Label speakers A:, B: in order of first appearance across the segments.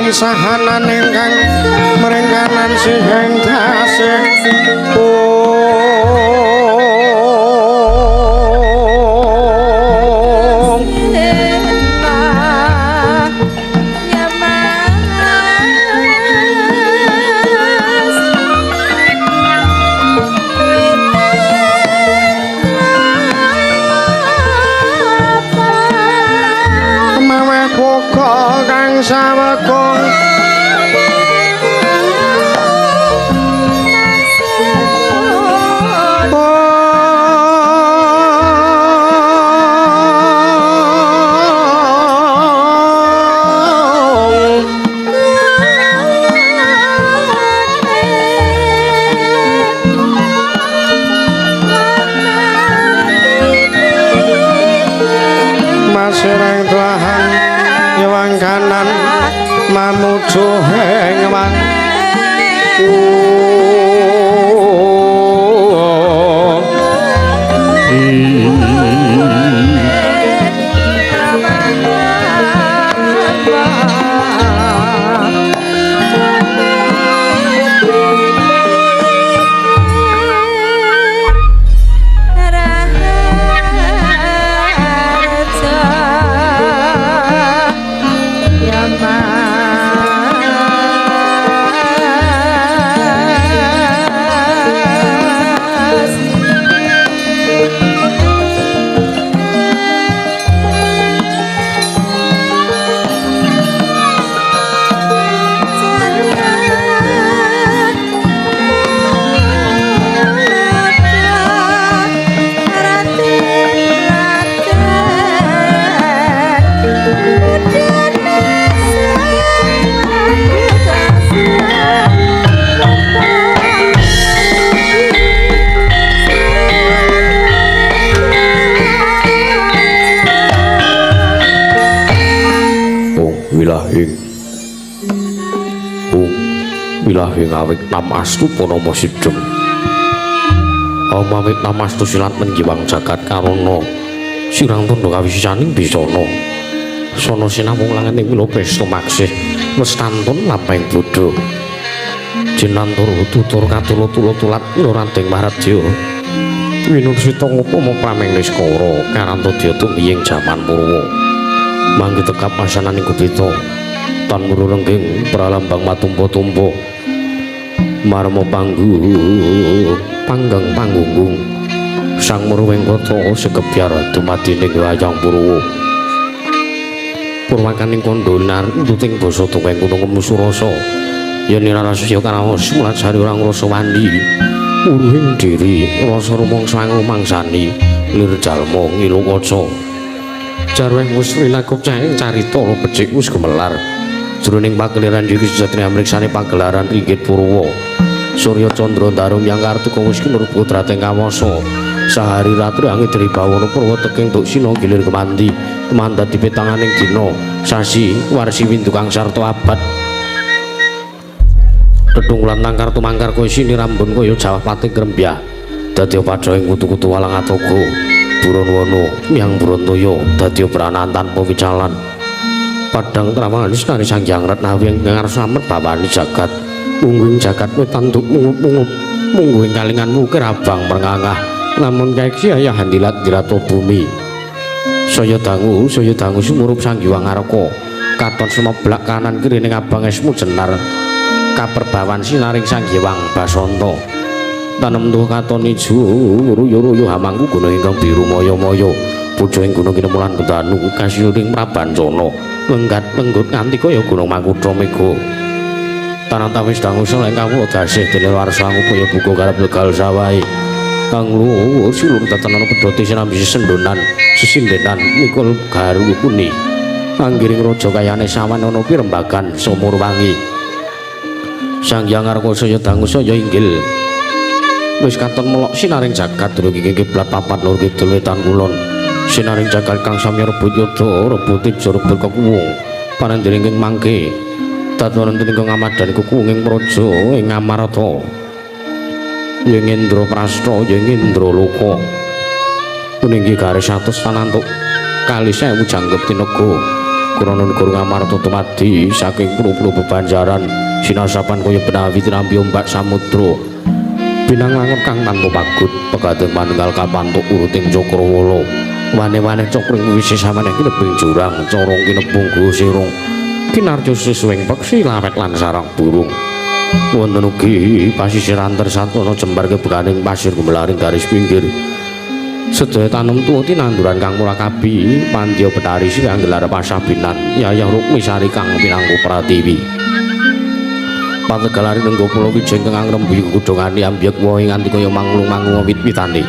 A: Sahanan ingkang merengkanan sing tasih mawe koko kang sawekung Serang Tuhan nyewang kanan mamuju hengwang wilahing awit namastu punama sidhem awit namastu silat menjiwang jagat karana sirang tandha kawisisaning bisana sana sinamung langit ing mila presta maksih mestantun lapeng bodho jenantara tutur katula-tula tulat ira ranting marat jiwa Winursita upama prameng Niskara karanto diaduk ing jaman Purwa. Mangke tekap asananing Kubita tan muru lengging pralambang matumpa-tumpa. Marma panggang pangunggung sang murweng kata sekebyar dumadining wayang Purwa. Purwakaning kondonar nututing basa tuweng gunung Musurasa yen Narasya karaos mulajari orang rasa wani uruhing diri rasa rumangsa rumangsani lir jalma ngilu kaca jarweh wis rilakop caing carita becik wis gemelar jroning pagelaran iki sejatine amriksane pagelaran Ringgit Purwa Surya Candra Darum yang kartika wis kinurut rateng kawasa sahari ratri angin dari bawana Purwa teking tuk sina gilir kemanti mandat dipetanganing dina sasi warsi windu kang sarta abad Dedunglan tangkar tumangkar kowe sini rambun kaya Jawah Pati Grembyah dadi padha ing kutu-kutu walang atoga buron wono nyang Brontoyo dadi pranan tanpa wicalan padang trawangan sinari Sang Hyang Retnawi ingkang ngarsa merbawani jagat mungguing jagat wetanduk mungut-mungut mungguing kalinganmu kirabang merngangah lamun kaeksi ayah handilat dirato bumi saya dangu sumurup Sang Hyang Araka katon sumeblak kanan kiri ning abang esmu jenar kaperbawan sinaring Sang Hyang Basanta tanem tuh katon ijo ruyo-ruyo hamangku gunung ingkang biru moyo-moyo pucuk ing gunung Kinemulan Kendanu kasiring Prabancana lenggat lenggut nganti kaya gunung Makutha Mega tanah wis dangu seleng kawula dasih dene warsa ngupaya buka karep legal sawahe kang luwur silur tatanan pedhote sinambi sendonan sesindenan mikul garu kuni anggiring raja kayane sawan ana pirembagan sumur wangi Sang Hyang Araka saya dangu saya inggil wis katon melok sinaring jagat dumugi kiblat papat lur kidul wetan kulon sinaring jagat kang samya rebut yudha rebut ijo rebut kekuwung panandhening mangke tatanan ingkang ngamadan kekuwunging praja ing Ngamarta ing Indra Prasta ing Indra Loka puninggi garis 100 tanantuk kali 1000 janggep tinaga krana negara Ngamarta tumadi saking pulo-pulo bebanjaran sinasapan kaya benawi tinampi ombak samudra binangangon kang tanpa pagut pegadeng manunggal kapantuk uruting Cakrawala wane-wane cokring wis samane kinebing jurang corong kinebung gusirung kinarjo sesuwing peksi lawet lan sarang burung wonten ugi pasisir antar santana jembar kebekaning pasir gumelaring garis pinggir sedaya tanem tuwa tinanduran kang mulakabi pandya betari sing gelar pasabinan yayah Rukmi Sari kang pinangku pratiwi pategalari nenggo pulau wijeng kang rembuyu kudhongane ambyek wae nganti kaya manglung-manglung wit-witane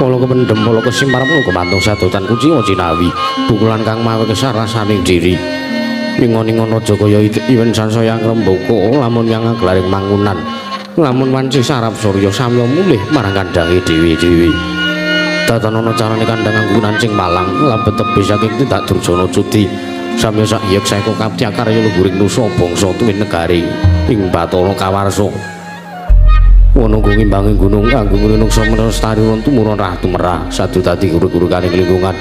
A: polo kependhem polo kesimpar polo kemantung sadotan kuciwa cinawi pukulan kang mawe kesarasaning diri ningon-ningon aja kaya iwen sansaya ngrembaka lamun yang ngaglaring mangunan lamun wanci sarap surya samya mulih marang kandange dewi-dewi datanana carane kandhang anggunan cing malang lambet tebih saking tindak Durjana Cudi samya sak yek saeka kapti akarya luhuring nusa bangsa tuwin negari ing Bathara Kawarsa wono ngimbanging gunung kanggo ngrunuksa menestari wonten tumurun rah tumerah sadu dadi guru-gurukaning lingkungan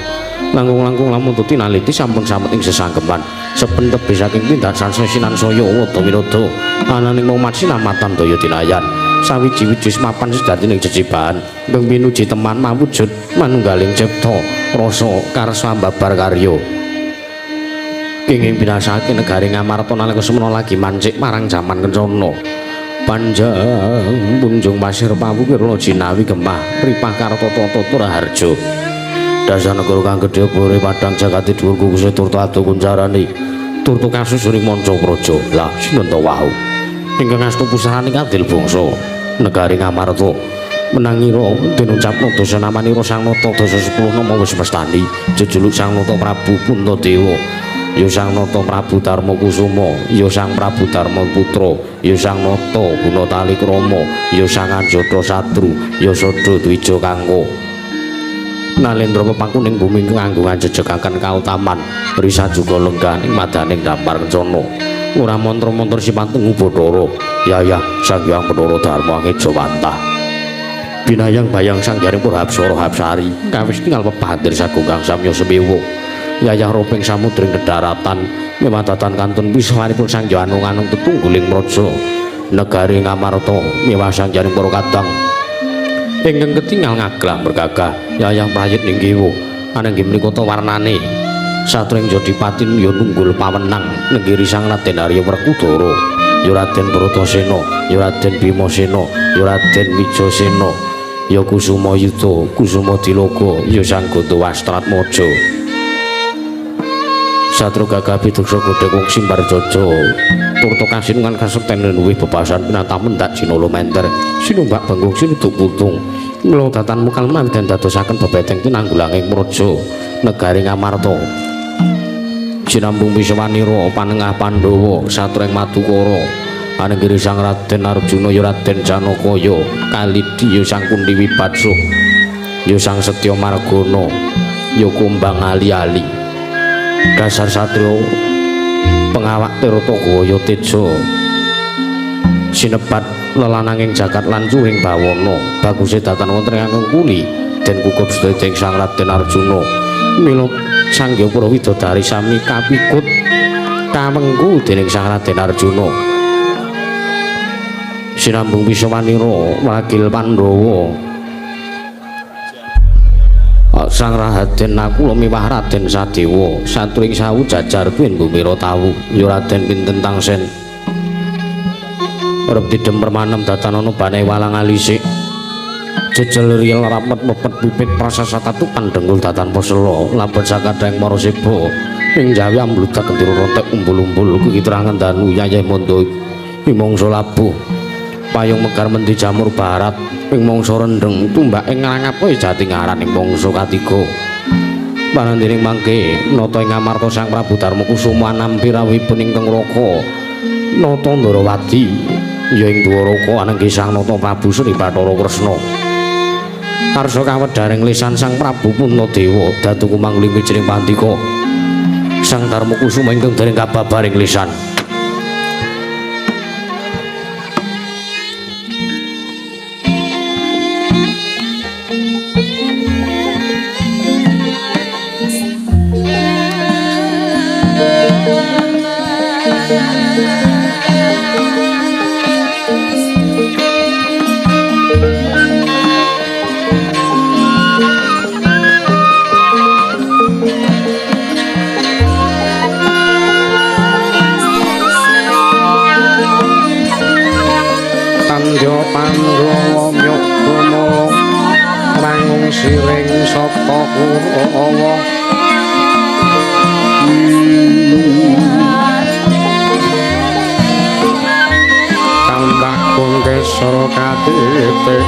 A: langkung-langkung lamun tinaliti sampun samet ing sesanggeman sepen tebih saking tindak sansesinan saya wada winada ananing momat sinamatan daya tinayan sawiji-wiji mapan sejatining jejibaan ingkang pinuji teman mawujud manunggaling cipta rasa karsa mbabar karya kenging binasake negari Ngamarta nalika semana lagi mancik marang jaman kencana panjang punjung pasir pawu kirana jinawi gemah ripah kartata Turaharja dasar negara kang gedhe bore padang jagati dhuwur kukuse turta adu kuncarane turta kasusuring manca praja lah sinten ta wau ingkang astu pusarane kadil bangsa negari Ngamarta menangira dinucapno dosa namanira Sang Nata dosa 10 nama wis mestani jejuluk Sang Nata Prabu Puntadewa ya Sang Nata Prabu Darma Kusuma ya Sang Prabu Darma Putra ya Sang Nata Gunatali Krama ya Sang Anjata Satru ya Sada Dwija Kangka Nalendra pepangkuning bumi kanggo ngajejegaken kautaman risa juga lenggah ing madaning dampar kencana ora mantra-mantra sipatung Bathara yayah Sang Hyang Bathara Darma Ngejawantah binayang bayang Sang Hyang Purhapsara Hapsari kawis tinggal pepatir sagunggang samya semewa yayah roping samudring kedaratan miwadatan kantun wiswanipun Sang Hyang Anung tetungguling praja negari Ngamarta miwah Sang Hyang para kadang ingkang ketingal ngaglang bergagah yayah prayit ning kiwu ananging menika ta warnane satring Jodipatin ya nunggul pawenang negeri Sang Raden Arya Werkudara ya Raden Bratasena ya Raden Bimasena ya Raden Wijasena ya Kusuma Yuda Kusuma Diloga ya Sang Gandawastratmaja Satru gagah biduksa godhek wong simbar jaja turta kasinungan kasekten luwih bebasan pinatah mendak jinala menter sinumbak banggung sinuduk putung mula datan mukal mawi den dadosaken bebeteng tinanggulanging praja negari Ngamarta sinambung Wiswanira panengah Pandhawa satreng Madukara anenggiri Sang Raden Arjuna ya Raden Janakaya Kalidi ya Sang Kundi Wibadsa ya Sang Setya Margana ya Kumbang Ali-ali dasar satrio pengawak Tirtagaya Teja sinebat lelananging jagat lan curing bawana baguse datan wonten ingkang kuli den kukup sedaya Sang Raden Arjuna mila Sangyapura Widodari sami kapikut kamengku dening Sang Raden Arjuna sinambung Wiswanira wakil Pandhawa Sang Raden Nakula miwah Raden Sadewa satring sawu jajar tuwin Gumira tawu ya Raden pinten tangsen arep didem permanem datanana bane walang alisik jejel riyel rapet mepet pipit prasasata tupan denggul datan posela lampet sakadhang para seba ing jawi ambludak kendira rontek umbul-umbul kekiterangan danu yayah mondo ing mangsa labuh payung mekar mendi jamur barat ing mangsa rendeng tumbak ing ngrangap jati ngaran ing mangsa katiga panandhening mangke nata ing Ngamarta Sang Prabu Darma Kusuma nampi rawuhipun ingkang raka nata Ndarawati ya ing Dwaraka ananging Sang Nata Prabu Sri Bathara Kresna karsa kawedharing lisan Sang Prabu Puntadewa datu kumangling wijining pandika Sang Darma Kusuma ingkang dereng kababaring lisan siring sapa Kurawa tambah kungke sara katitik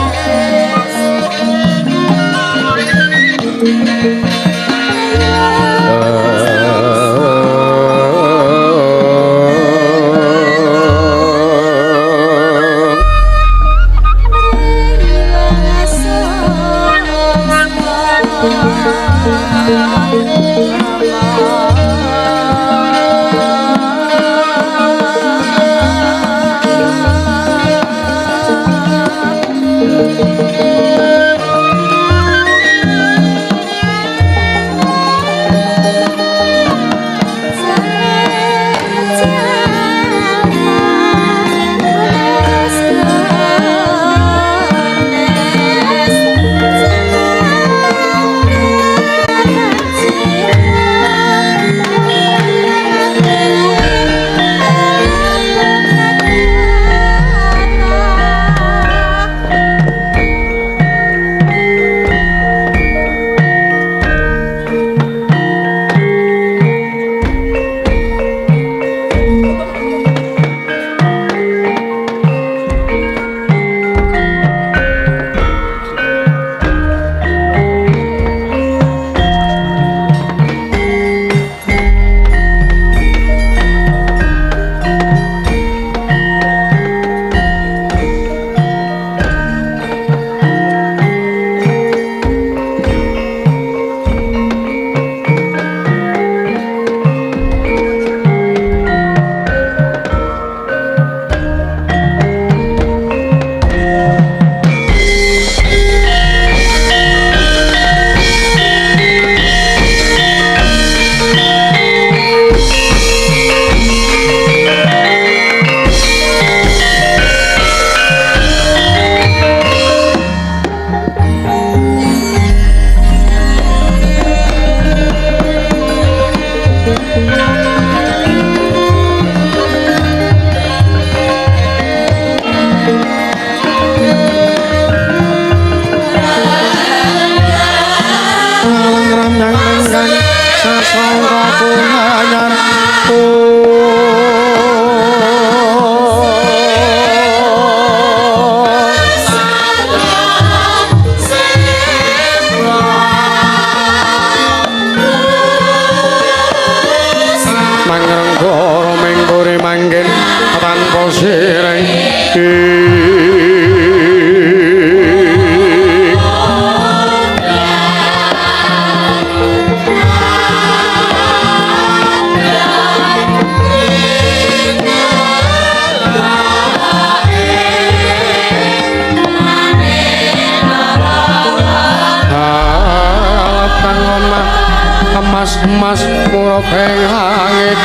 A: Emas murah peng langit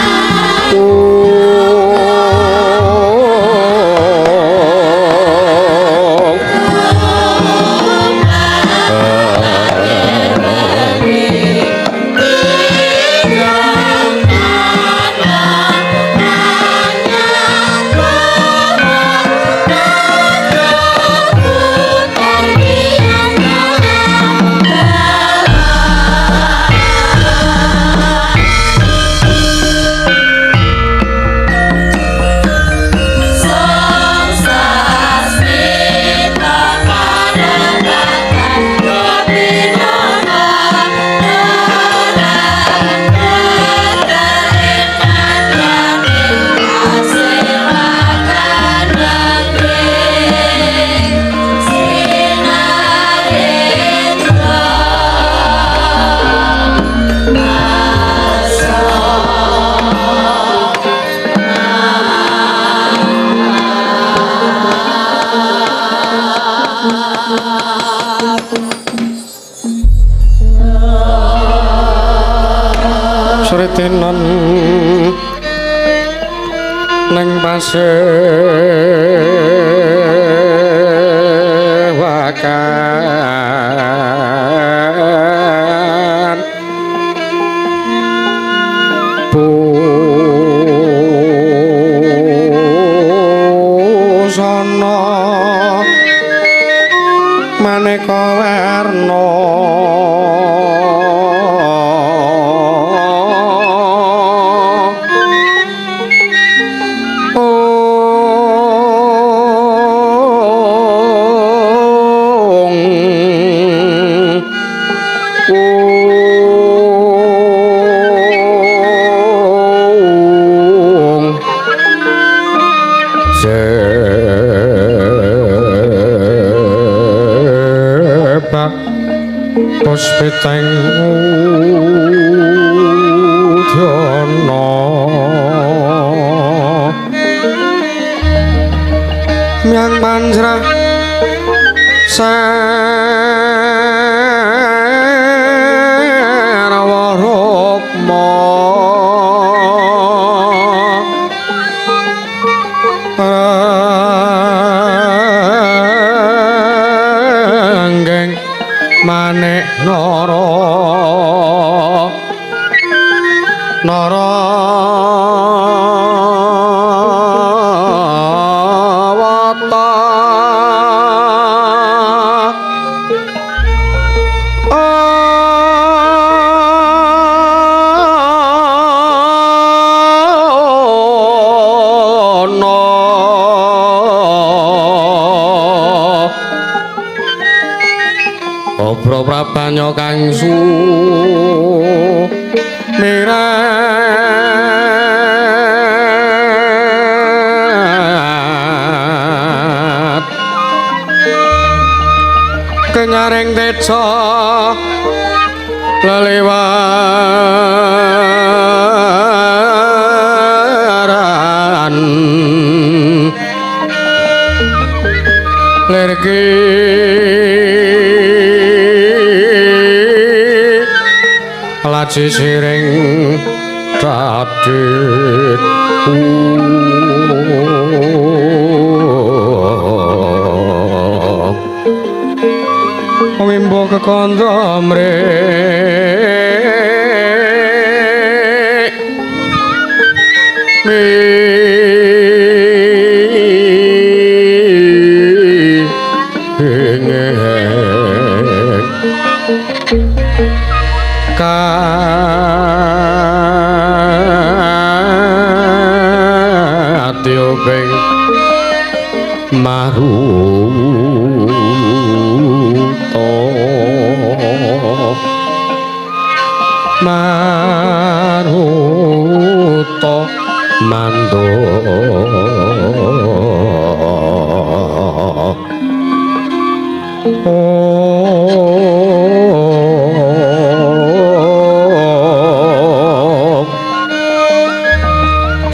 A: Sretinan neng pasewakan busana maneka warna puspiteng udana myang manjrah sarwa rukma anggeng manik nara narawata Obro prabanyo kang sumirat kenyaring teca lelewaran lergi laji siring dadit wimbo kekandha mrih Katiopeng Maruto Mando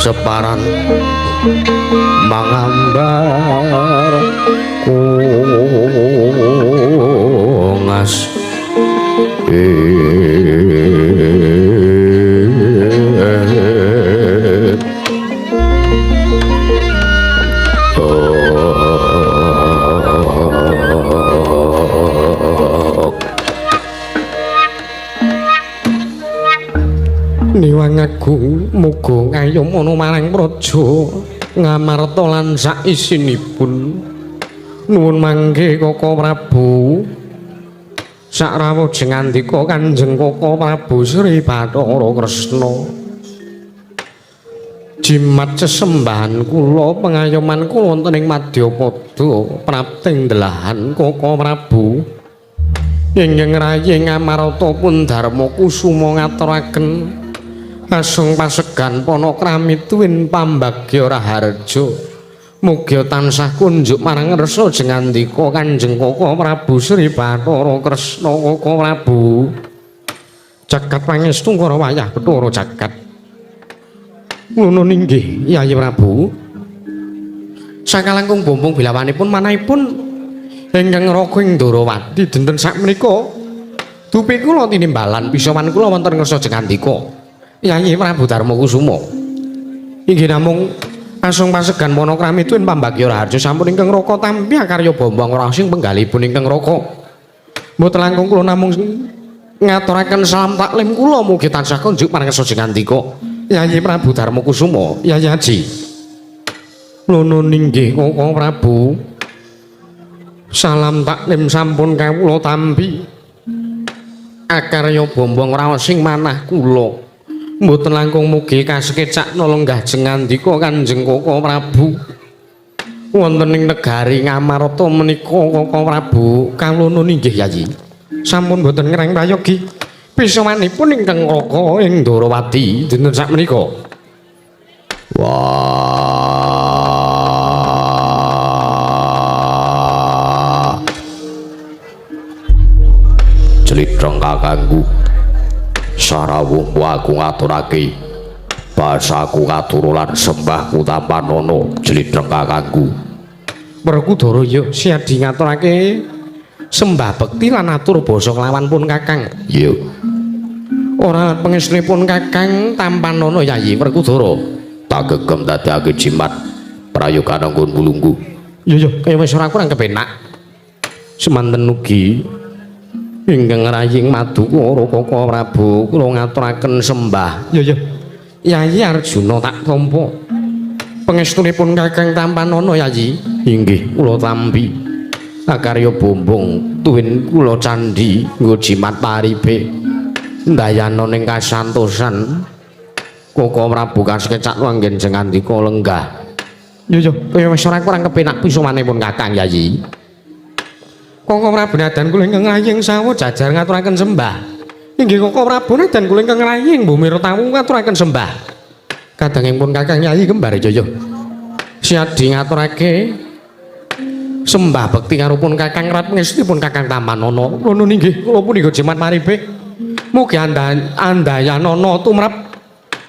A: separan mangambar kungas Niwang agung muga ngayom ana marang praja ngamarta lan saisinipun nuwun mangke Koko Prabu sakrawujeng andika Kanjeng Koko Prabu Sri Bathara Kresna jimat sesembahan kula pengayoman kula wonten ing Madyapada prapting delahan Koko Prabu ingkang rayi ngamarta pun Darma Kusuma ngaturaken asung pasegan panakrami tuwin pambagya raharja mugia tansah kunjuk marang ngersa jengandika Kanjeng Koko Prabu Sri Bathara Kresna Koko Prabu jagat pangestu karo wayah Bathara jagat ngono inggih Yayi Prabu sakalangkung bombong bilawanipun manahipun ingkang raga ing Ndarawati dinten sakmenika dupi kula tinimbalan pisawan kula wonten ngersa jengandika Yayi Prabu Darma Kusuma inggih namung asung pasegan panakrami tuwin pambagya raharja sampun ingkang raka tampi karya bombong raosing penggalipun ingkang raka mboten langkung kula namung ngaturaken salam taklim kula mugi tansah kunjuk marang sajengandika Yayi Prabu Darma Kusuma Yayi Haji Lono inggih Koko Prabu salam taklim sampun kawula tampi akarya bombong raosing manah kula mboten langkung mugi kasekecakna lenggah jengandika Kanjeng Koko Prabu wonten ing negari Ngamarta menika Koko Prabu kawula inggih Yayi sampun mboten ngreng prayogi pisawanipun ingkang raka ing Ndarawati dinten sakmenika wah Jlithong kakangku sarawuh aku ngaturake basaku katurulan sembahku tampanono Jlithong kakangku Werkudara ya siadi ngaturake sembah bekti lan atur basa kelawan pun kakang iya ora pengestunipun kakang tampanono Yayi Werkudara tak gegem dadekake jimat prayoga nggon kulungku iya kaya wis ora kurang kepenak semanten ugi ingkang raying madu karo Koko Prabu kula ngaturaken sembah ya Yayi Arjuna tak tampa pangestunipun Kakang Tampanono Yayi inggih kula tampi akarya bombong tuwin kula candhi nggo jimat paribe ndayana ning kasantosan Koko Prabu kasekecak anggen jengandika lenggah ya kaya wis ora kurang kepenak pisawanipun Kakang Yayi Koko Prabu nadan kula ingkang raying sawu jajar ngaturaken sembah. Inggih Koko Prabu nadan kula ingkang raying mbumira tamu ngaturaken sembah. Kadangipun Kakang Yayi kembar Jaya. Siadi ngaturake sembah bekti karo pun Kakang Rat Pangestunipun Kakang Tampanono. Kula inggih kula punika jimat maribek. Mugi andayanana tumrap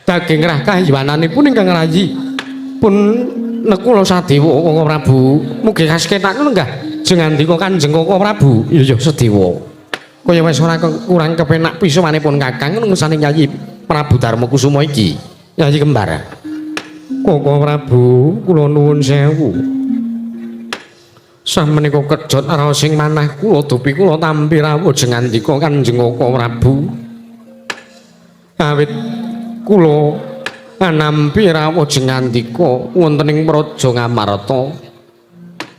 A: daging rah kahiwananipun ingkang rayi. Pun nekula sadewa Koko Prabu. Mugi kasketak lenggah jengandika Kanjeng Koko Prabu iya sedewa kaya wis ora kurang kepenak pisawanipun Kakang nungsane Yayi Prabu Darma Kusuma iki Yayi kembar Koko Prabu kula nuwun sewu samenika kedhot raosing manah kula dupi kula tampi rawuh jengandika Kanjeng Koko Prabu awit kula anampi rawuh jengandika wonten ing praja Ngamarta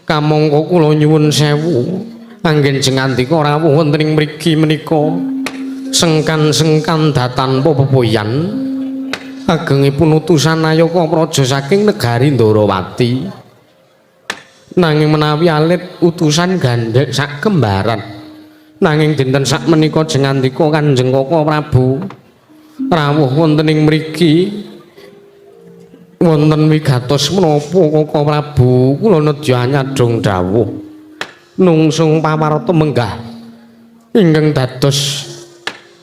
A: kamangka kula nyuwun sewu anggen jengandika rawuh wonten ing mriki menika sengkan-sengkan datanpa pepoyan agengipun utusan Nayaka praja saking negari Ndarawati nanging menawi alit utusan gandhek sak kembaran nanging dinten sak menika jengandika Kanjeng Kaka Prabu rawuh wonten ing mriki wonten wigatos menapa Kaka Prabu kula nedya nyadong dawuh nungsung pawarta menggah ingkang dados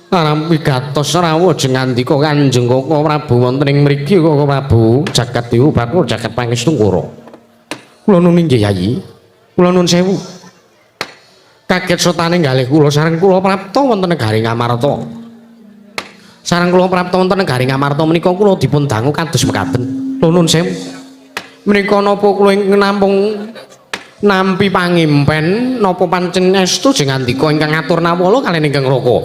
A: aram wigatos rawuh jengandika Kanjeng Kaka Prabu wonten ing mriki Kaka Prabu jagat iku bakul jagat pangestu kula kula nuwun inggih Yayi kula nuwun sewu kaget sotane ngalih kula sareng kula prapta wonten negari Ngamarta sareng kula prapta wonten negari Ngamarta menika kula dipun dangu kados mekaten kula nuwun sewu menika napa kula nampung nampi pangimpen napa pancen estu jengandika ingkang ngatur nawala kaliyan ingkang Raka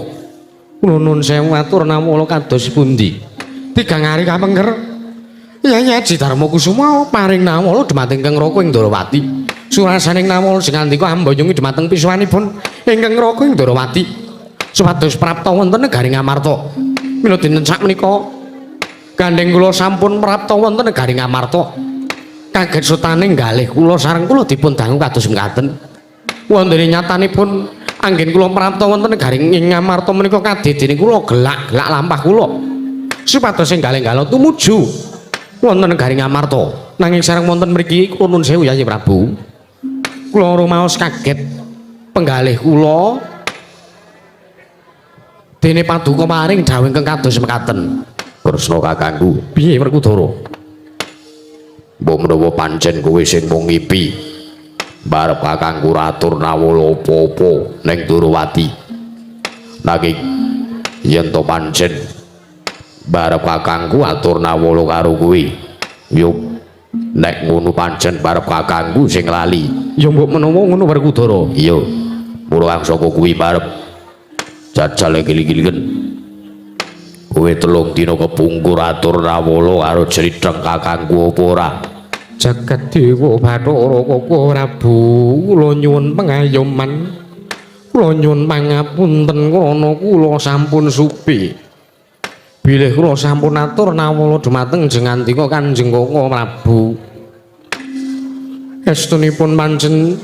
A: kula nuwun sewu atur nawala kados pundi tigang ari kapengker Yayi Aji Darmakusuma paring nawala dhumateng Kang Raka ing Ndarawati surasaning nawala jengandika ambayungi dhumateng pisuwanipun ingkang Raka ing Ndarawati supados prapta wonten negari Ngamarta mila dinten sakmenika gandeng kula sampun prapta wonten negari Ngamarta kaget sutane ngalih kula sareng kula dipun dangu kados mekaten wonten nyatanipun anggen kula prapta wonten negari ing Ngamarta menika kadidene kula gelak-gelak lampah kula supados enggal tumuju wonten negari Ngamarta nanging sareng wonten mriki kula nuwun sewu Yayi Prabu kula rumaos kaget penggalih kula dene paduka maring dawuh ingkang kados mekaten Kresna kakangku piye Werkudara mbok menawa pancen kowe sing mung ngipi barep kakangku atur nawala apa-apa ning Ndarawati nanging yen to pancen barep kakangku atur nawala karo kowe yo nek ngono pancen barep kakangku sing lali ya mbok menawa ngono Werkudara iya mula saka kuwi barep jajal gili-giliken kowe telung dina kepungkur atur nawala karo jriteng kakangku apa ora jagat dewa Bathara Kaka Prabu kula nyuwun pengayoman kula nyuwun pangapunten krana kula sampun supi bilih kula sampun atur nawala dhumateng jengandika Kanjeng Kaka Prabu estunipun pancen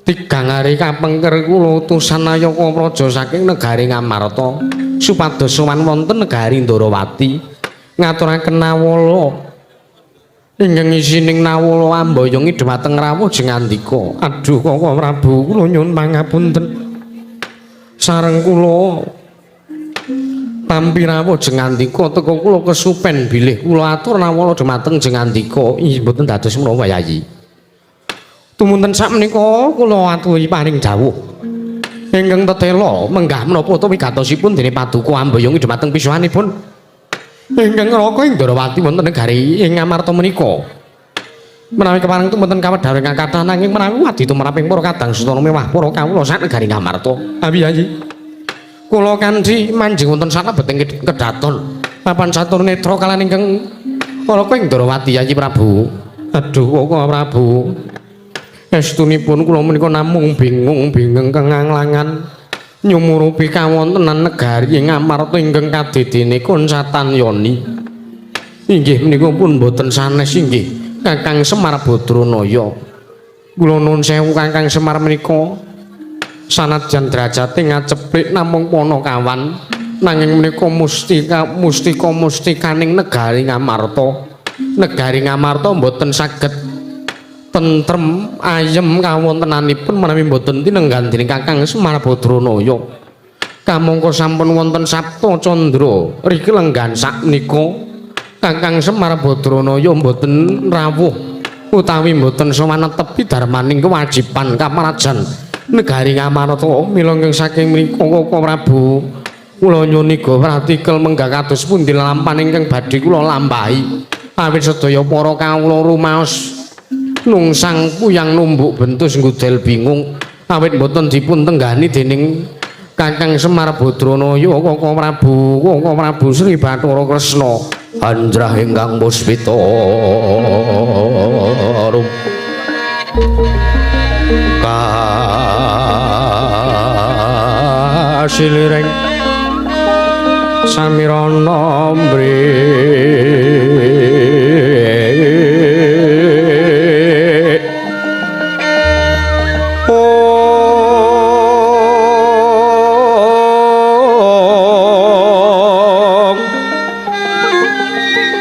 A: tigang ari kapengker kula utusan Nayaka praja saking negari Ngamarta supados sowan wonten negari Ndarawati ngaturaken nawala ingkang isining nawala ambayungi dhumateng rawuh jengandika aduh Kaka Prabu kula nyuwun pangapunten sareng kula tampi rawuh jengandika teka kula kesupen bilih kula atur nawala dhumateng jengandika mboten dados menapa Yayi tumunten sakmenika kula aturi paring dawuh ingkang tetela menggah menapa utawi wigatosipun dene paduka ambayungi dhumateng pisuwanipun ingkang Raka ing Ndarawati wonten negari ing Ngamarta menika menawi kepareng tumunten kawedhar ingkang kathah nanging menawi wadi tumraping para kadang sutana mewah para kawula sak negari Ngamarta abi Yayi kula kanthi manjing wonten salebeting kedaton papan satur netra kaliyan ingkang Raka ing Ndarawati Yayi Prabu aduh Kaka Prabu estunipun kula menika namung bingung kenganglangan nyumurupi kawontenan negari ing Ngamarta ingkang kadidene Konsatan Yoni inggih menika pun boten sanes inggih Kakang Semar Badranaya kula nuwun sewu Kakang Semar menika sanadyan derajate ngaceplik namung Panakawan nanging menika mustikaning negari Ngamarta boten saged tentrem ayem kawontenanipun menawi mboten tinenggan dening Kakang Semar Badranaya kamangka sampun wonten Sabta Candra riki lenggan sakmenika Kakang Semar Badranaya mboten rawuh utawi mboten sowan netepi darmaning kewajiban kamarajan negari Ngamarta mila saking mriku Kaka Prabu kula nyuwun pratikel menggah kados pundi lampahan ingkang badhe kula lampahi awit sedaya para kawula rumaos nungsang puyang numbuk bentus nggudel bingung awit mboten dipun tenggani dening Kakang Semar Badranaya Kaka Prabu Sri Bathara Kresna Anjrah ingkang puspita rum kasilireng samirana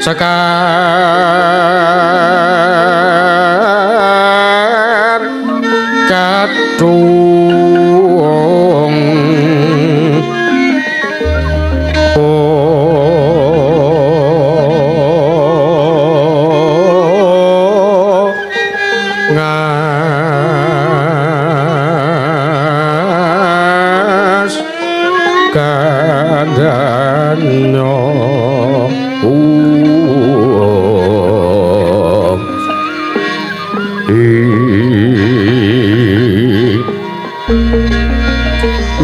A: sekar kadung ngas kadanyo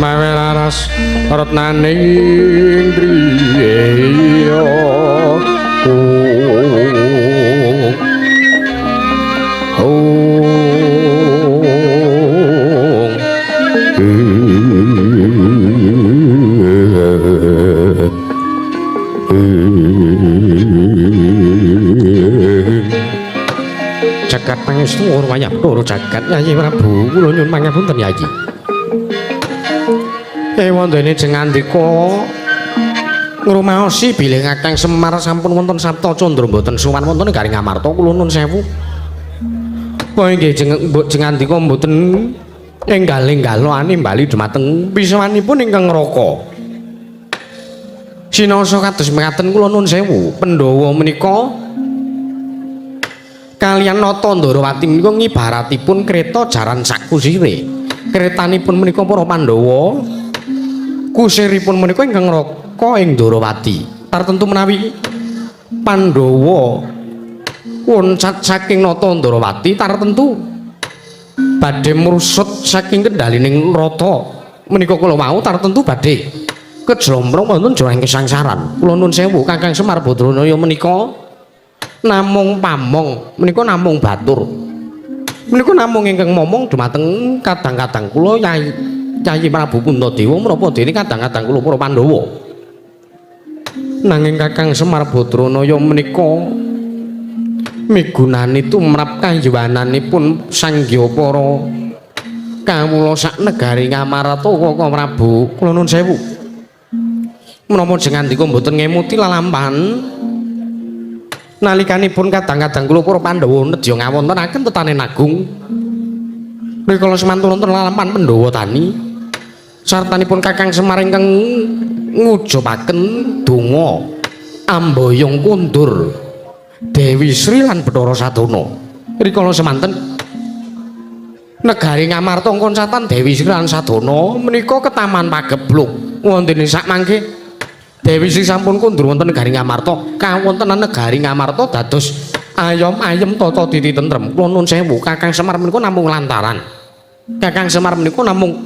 A: mawelaras retnaning driya jagat pangestu wayah loro jagat Yayi Prabu kula nyuwun pangapunten Yayi. Wondene jengandika ngrumaosi bilih Kakang Semar sampun wonten sabta candra mboten sowan wonten Garing Amarta kula nuwun sewu. Kaya nggih jengandika mboten enggal-enggalane bali dumateng pisawanipun ingkang Ngraka. Sinasa kados mekaten kula nuwun sewu Pandhawa menika kaliyan Nata Ndarawati menika ngibaratipun kreta jaran sakusire. Kretanipun menika para Pandhawa, kusiripun menika ingkang Ngraka ing Ndarawati. Tartentu menawi Pandhawa woncat saking Nata Ndarawati tartentu badhe mrusut saking kendhalining rata menika kula wau tartentu badhe kejlomprong wonten jroning kasangsaran. Kula nuwun sewu Kakang Semar Badranaya menika namung pamong menika namung batur menika namung ingkang momong dumateng kadang-kadang kula Yayi Prabu Puntadewa menapa dene kadang-kadang kula para Pandhawa. Nanging Kakang Semar Badranaya menika migunani tumrap kayuwananipun sangya para kawula sak negari Ngamarta Kaka Prabu. Kula nuwun sewu menapa jengandika mboten ngemuti lalampahan nalikanipun kadang-kadang kula para Pandhawa nedya ngawontenaken tetanen agung rikala semantun wonten lalampahan Pandhawa tani sartanipun Kakang Semar ingkang ngujubaken donga ambayong kundur Dewi Sri lan Bathara Sadana rikala semanten negari Ngamarta konsatan Dewi Sri lan Sadana menika ketaman pagebluk wonten sak mangke Dewi Sri sampun kundur wonten negari Ngamarta kawontenan negari Ngamarta dados ayom-ayem tata titi tentrem. Kula nuwun sewu Kakang Semar menika namung lantaran Kakang Semar menika namung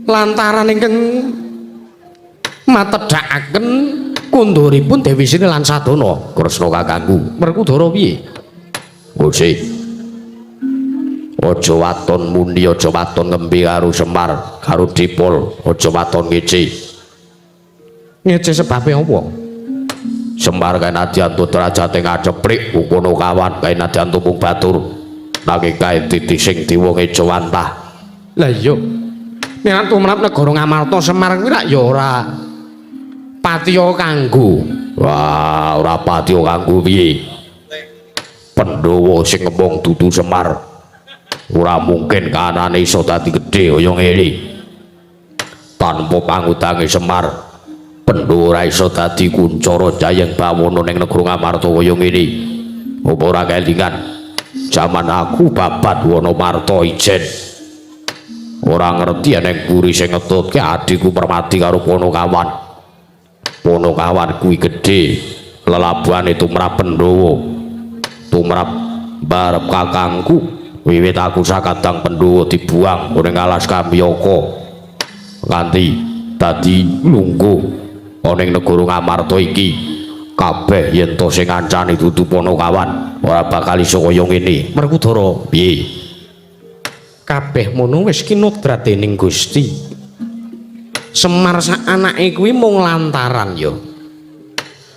A: lantaran ingkang matedhakaken kunduripun Dewi Sri lan Sadana. Kresna kakangku Werkudara piye? Gusti aja waton mundi aja waton ngembe karo Semar karo Dipol aja waton ngece. Ngece sebabe apa? Semar kae nadyan derajate ngaceprik ukono kawan kae nadyan tumpung batur nanging kae titi sing diwa ngejawantah. Lah iya nek tumrap negara Ngamarta Semar kuwi rak ya ora patiya kanggo. Wah, ora patiya kanggo piye? Pandhawa sing ngomong dudu Semar ora mungkin kanane iso dadi gedhe kaya ngene. Tanpa pangutange Semar Pandhawa ora iso dadi kuncara jayeng bawana ning negara Ngamarta kaya ngene. Apa ora kelingan jaman aku babat Wanamarta ijen. Ora ngerti eneng buri sing ngetutke adikku Permati karo Ponokawan. Ponokawan kuwi gedhe lelabuhane tumrap Pandhawa. Tumrap barep kakangku wiwit aku sakadang Pandhawa dibuang ning alas Kamyaka nganti dadi lungguh ning negara Ngamarta iki kabeh yen to sing ngancani dudu Ponokawan ora bakal iso kaya ngene. Werkudara piye? Kabeh mono wis kinudratening Gusti. Semar sak anake kuwi mung lantaran ya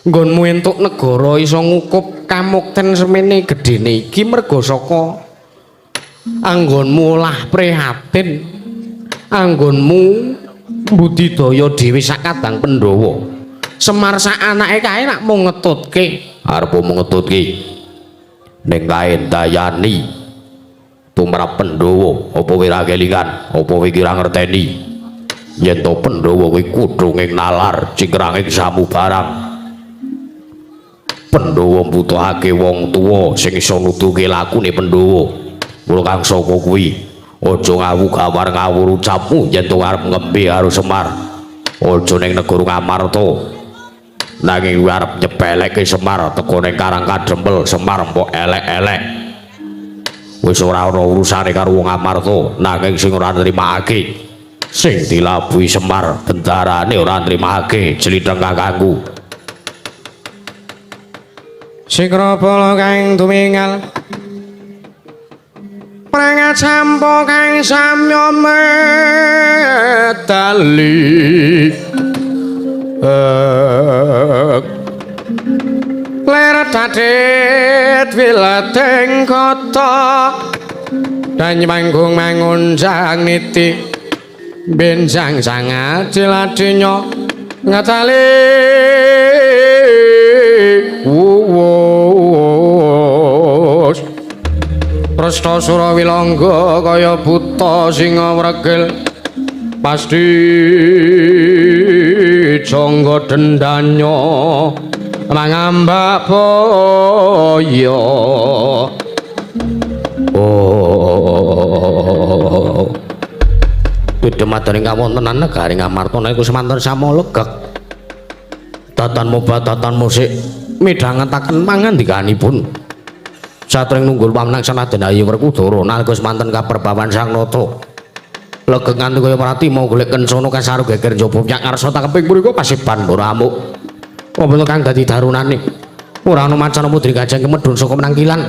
A: nggonmu entuk negara iso ngukup kamukten semene gedene iki merga saka anggonmu olah prihatin, anggonmu budidaya dhewe sak kadang Pandhawa. Semar sak anake kae nak mung ngetutke, arep mung ngetutke ning kae dayani tumrap Pandhawa, apa kowe ora kelingan, apa kowe ora ngerteni yen to Pandhawa kuwi kudu ing nalar cingkranging samubarang. Pandhawa mbutuhake wong tuwa sing iso nutuke lakune Pandhawa. Mula kang sapa kuwi aja ngawu gawar ngawur ucapmu yen to arep ngembe karo Semar. Aja ning negara Ngamarta. Nanging arep nyepelekke Semar teko ning Karang Kadempel, Semar mbok elek-elek. Wis ora ana urusane karo wong Ngamarta, nanging sing ora nrimakake sing dilabuhi Semar bendarane ora nrimakake jlitheng kakangku. Sikrapala kang tumingal prangat sampo kang samya medali leret dadit wilateng kota dan manggung mangunjang niti benjang sangat ciladinya ngatali wuwus Presta Surawilangga kaya buta singa wregel pasti jangga dendanya mangambak boyo Pidemadaning kawontenan negari Ngamarta niku semanten samolegek datan mobat datan musik midhangetaken pangandikanipun satring nunggul pamnaksana denayi Werkudara nalika semanten kaperbawan Sang Nata legeng nganti kaya prati mau golek kencana kasaru geger njaba pyak ngarsa takeping mriku pasiban para amuk apa kang dadi darunane ora ana mancana mudri kajeng medhun saka menangkilan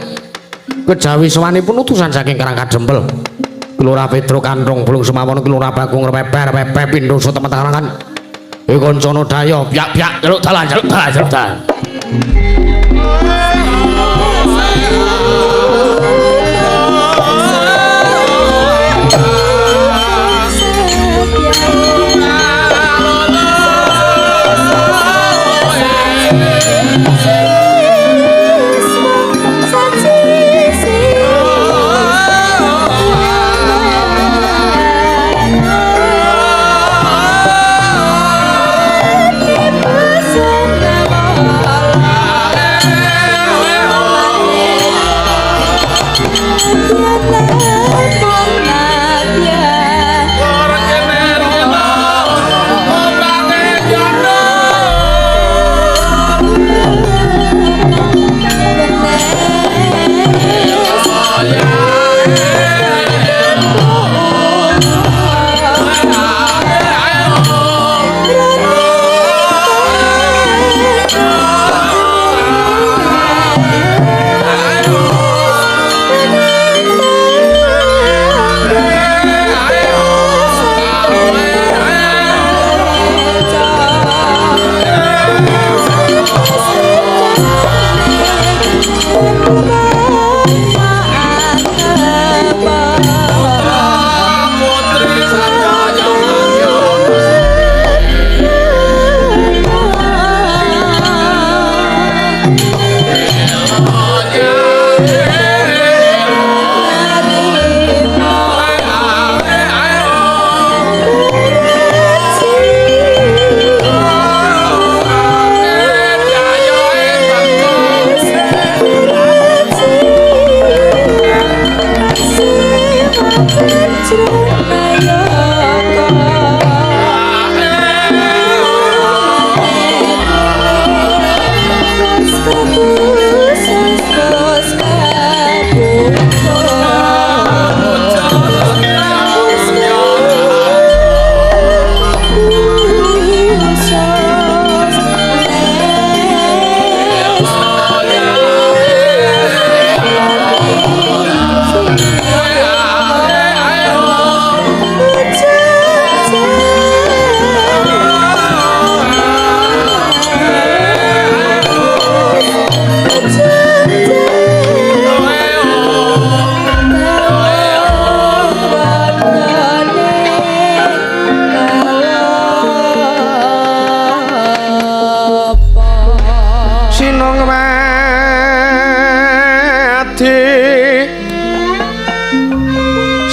A: kejawi sawanipun utusan saking Karang Kadempel Kelurahan Pedro Kanthong Bulung Semawana Kelurahan Bagong Repeper Repe Pindho Temen Karangan Kancana Daya pyak-pyak jaluk dalan jaluk dalan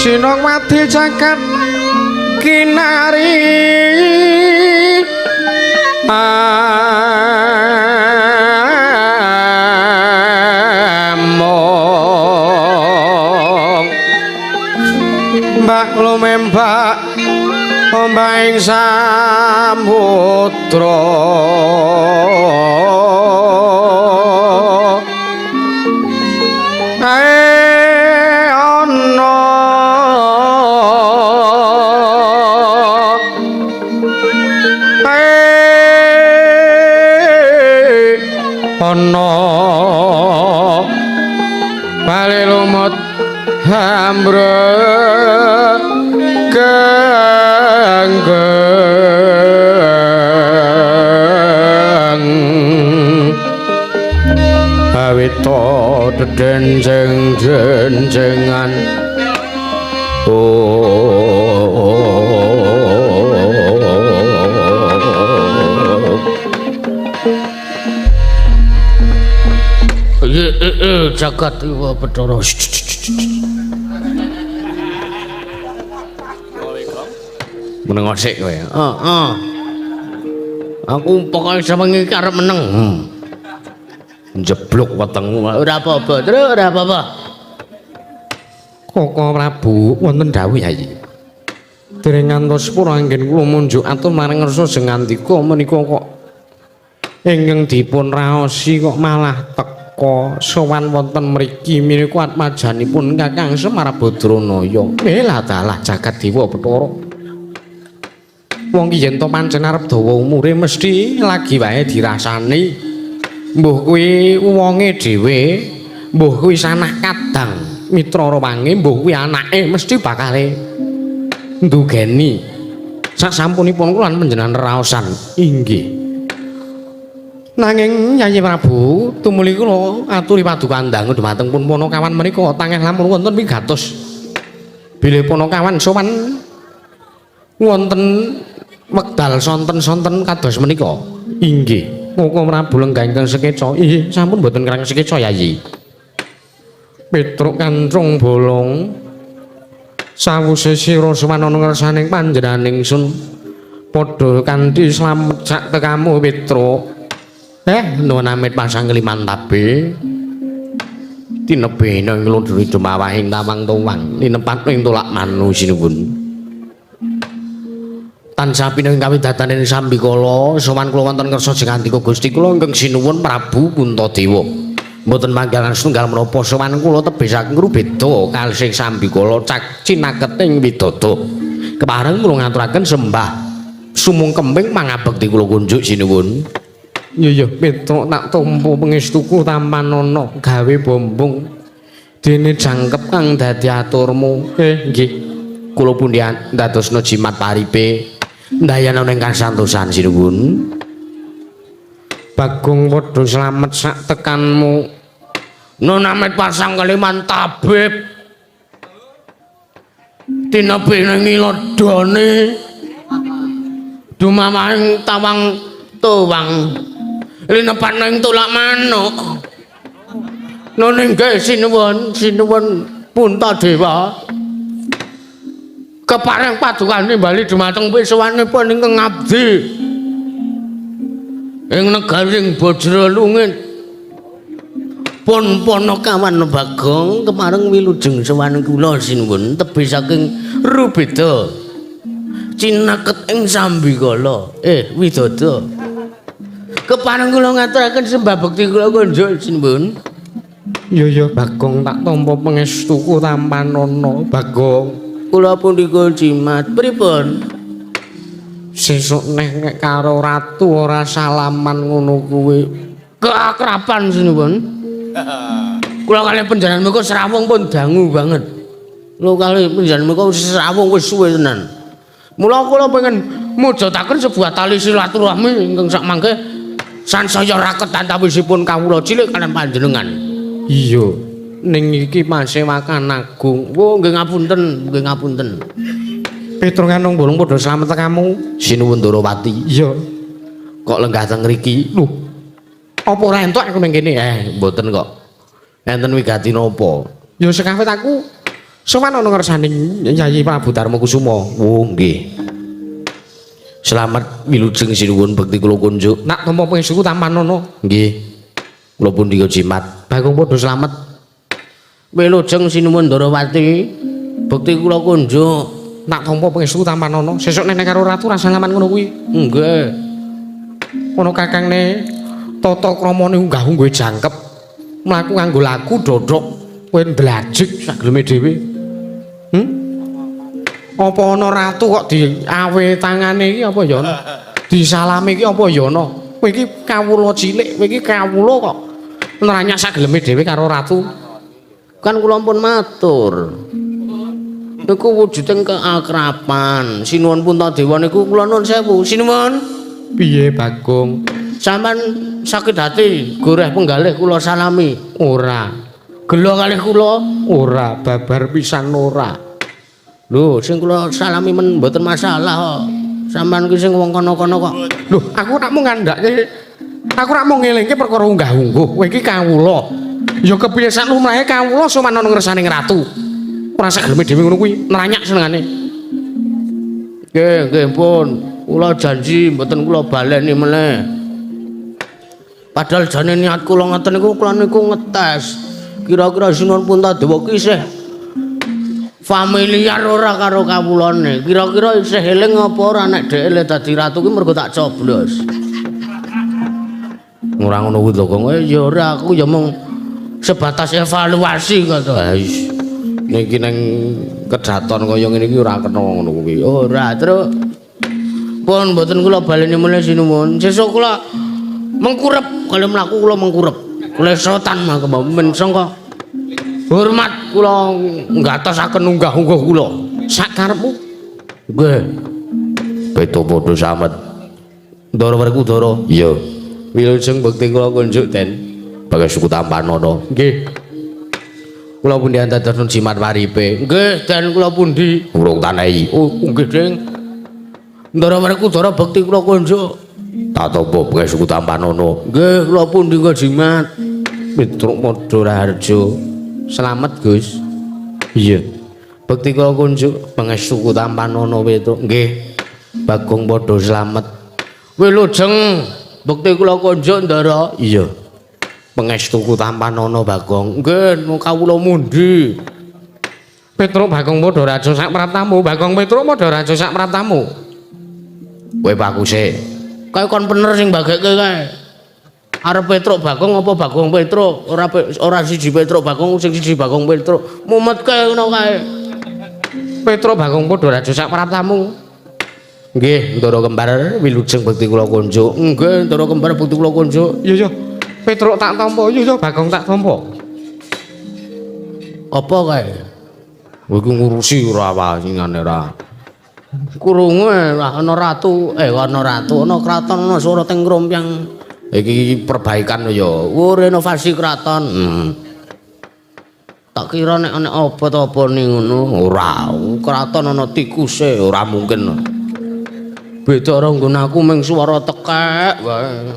A: sinong mati jagat kinari among mbak lumembak ombang samudra ana bali lumut ambrengeng awita denjeng-denjengan jagat Dewa Bathara. Meneng sik kowe. Heeh. Aku pokoke sewengi arep meneng. Jeblok wetengmu. Ora apa-apa, Tru, ora apa-apa. Koko Prabu wonten dawuh Yayi. Dereng ngantos pura anggen kula munjuk atur marang ngersa sing ngandika menika kok ingkang dipun raosi kok malah teka sowan wonten mriki menika atmajanipun Kakang Semar Badranaya. Lah dalah jagat Dewa Bathara. Wong ki yen to pancen arep dawa umure mesti lagi wae dirasani. Mbuh kuwi wonge dhewe, mbuh kuwi sanak kadang mitra rewange, mbuh kuwi anake mesti bakale ndugeni. Sasampunipun kula panjenengan raosan inggih. Nanging Yayi Prabu, tumuli kula aturi paduka ndang dhumateng pun Panakawan menika tangih lamun wonten wigatos bilih Panakawan sowan wonten wekdal sonten-sonten kados menika. Inggih. Koko Prabu lenggah ingkang sekeca. Inggih, sampun boten kirang sekeca Yayi. Petruk kancung bolong sawuse sira sowan ana ngersaning panjenenganing sun padha kanthi slamet sak tekamu Petruk. Nuwun amit pasang limantabe. Tinebe ing lundri dumawahing tawang tuwang linepat ing tulak manu sinuwun. Tansah pineng kawidadaning sambikala sowan kula wonten kersa jengandika Gusti kula ingkang sinuwun Prabu Puntadewa. Mboten manggihan setunggal menapa sowan kula tebisaken ngrubeda kalih sambikala cak cinaketing widada. Kepareng kula ngaturaken sembah sumung kemping mangabekti kula kunjuk sinuwun. Iya Petruk tak tampa pangestuku tampanana gawe bombong dene jangkep kang dadi aturmu. Nggih. Kula pundi ndadosna jimat paripe. Ndayana ning kasantosan sinuwun. Bagong padha slamet sak tekanmu. Nun amit pasang kaliman tabib. Tinebe ning ilodane. Dumamahing tawang tuwang. Linepan ning tulak manuk. Nun inggih sinuwun Puntadewa. Kepareng padukane bali dumateng pisuwanipun ingkang ngabdi ing negaring Bajralungit pun Panakawan Bagong kepareng wilujeng sowan kula sinuwun tebih saking rubeda cinaket ing sambikala widada kepareng kula ngaturaken sembah bekti kula kunjuk sinuwun. Iya Bagong tak tampa pangestuku tampanana Bagong. Kula punika jimat pripun? Sesuk nek karo ratu ora salaman ngono kuwi. Keakraban sinuwun. Kula kalih panjenengan menika srawung pun dangu banget. Lho kalih panjenengan menika srawung wis suwe tenan. Mula kula pengen mujudaken sebuah tali silaturahmi ingkang sak mangke sansaya raket antawisipun kawula cilik kaliyan panjenengan. Iya. Ning iki pasewakan agung. Wo nggih ngapunten. Petruk kanung bolong padha slamet kamu. Sinuwun Darawati. Iya. Kok lenggah teng mriki? Lho. Apa ora entuk aku ning kene? Mboten kok. Enten wigati napa? Ya sekawit aku sowan ana ngersaning Yayi Prabu Darma Kusuma. Oh, nggih. Selamat wilujeng sinuwun bekti kula kunjuk. Nak tampa pengsuku Tampanono. Nggih. Kula pundika jimat. Bagong padha slamet. Wilujeng sinuwun Ndarawati. Bekti kula kunjuk. Nak tampa pengsuku Tampanono. Sesuk nenek karo ratu rasa laman ngono kuwi. Nggih. Ana kakangne tata kramane unggah-ungguhe jangkep. Mlaku nganggo laku dodok. Kowe ndlajik sak geleme dhewe. Apa ana ratu kok diawe tangane iki apa ya ana? Disalami iki apa ya ana? Kowe iki kawula cilik, kowe iki kawula kok nranyak sak geleme dhewe karo ratu. Kan kula pun matur. Niku wujuding keakraban. Sinuwun Puntadewa niku kula nuwun sewu. Sinuwun. Piye Bagong? Sampeyan sakit hati goreh penggalih kula salami. Ora. Gelo kalih kula? Ora, babar pisan ora. Lho, sing kula salami men mboten masalah kok. Sampeyan ki sing wong kono-kono kok. Lho, aku nak mung ngandhake. Aku nak mung ngelingke perkara unggah-ungguh. Kowe iki kawula. Ya kepiye sak lumrahe kawula sowan ana ngersaning ratu. Ora sak geleme dhewe ngono kuwi, nranyak senengane. Nggih pun. Kula janji mboten kula baleni meneh. Padahal jane niat kula ngoten niku kula niku ngetes. Kira-kira Sinuwun Puntadewa ki isih familiar ora karo kawulane. Kira-kira isih eling apa ora nek dhek le dadi ratu ki mergo tak coblos. Ora ngono kuwi to, Kang. Ya ora, aku ya mung sebatas evaluasi kok to. Niki nang kedaton kaya ngene iki ora kena ngono kuwi. Ora, terus pun mboten kula baleni meneh sinuwun. Sesuk kula mengkurep, kalau mlaku kula mengkurep. Klesotan mangke sangka hormat kula ngatosaken unggah-ungguh kula sak karepmu. Nggih. Beda padha samet. Ndara werku Ndara. Iya. Wilujeng bekti kula kunjuk ten Bagas Suku Tampanono. Nggih. Kula pundi antadosun jimat waripe. Nggih, den kula pundi? Urung tanehi. Oh, nggih, Ding. Ndara werku Ndara bekti kula kunjuk. Tak tampa Bagas Suku Tampanono. Nggih, kula pundi kok jimat? Petruk Madaraharja. Selamat, Gus. Iya. Bekti kula kunjuk Bagas Suku Tampanono Petruk. Nggih. Bagong padha slamet. Wilujeng bekti kula kunjuk Ndara. Iya. Bagas Suku Tampanono Bagong. Nggih, kawula mundi. Petruk Bagong Madaraharja sak praptamu. Bagong Petruk Madaraharja sak praptamu. Kowe pakuse. Kae kon bener sing bagekke kae. Arep Petruk Bagong apa Bagong Petruk? Ora siji Petruk Bagong sing siji Bagong Petruk. Mumet kae ngono kae. Petruk Bagong Madaraharja sak praptamu. Nggih, Ndara Kembar wilujeng bekti kula kunjuk. Nggih, Ndara Kembar bekti kula kunjuk. Iya, Petruk tak tampa. Iya, Bagong tak tampa. Apa kae? Kowe iki ngurusi ora wangingane ora. Krungu ana ratu, ana kraton, ana swara teng krompiang. Iki perbaikan ya, renovasi kraton. Tak kira nek ana apa ning ngono, ora. Kraton ana tikuse, ora mungkin. Beda karo nggon aku mung swara tekek wae.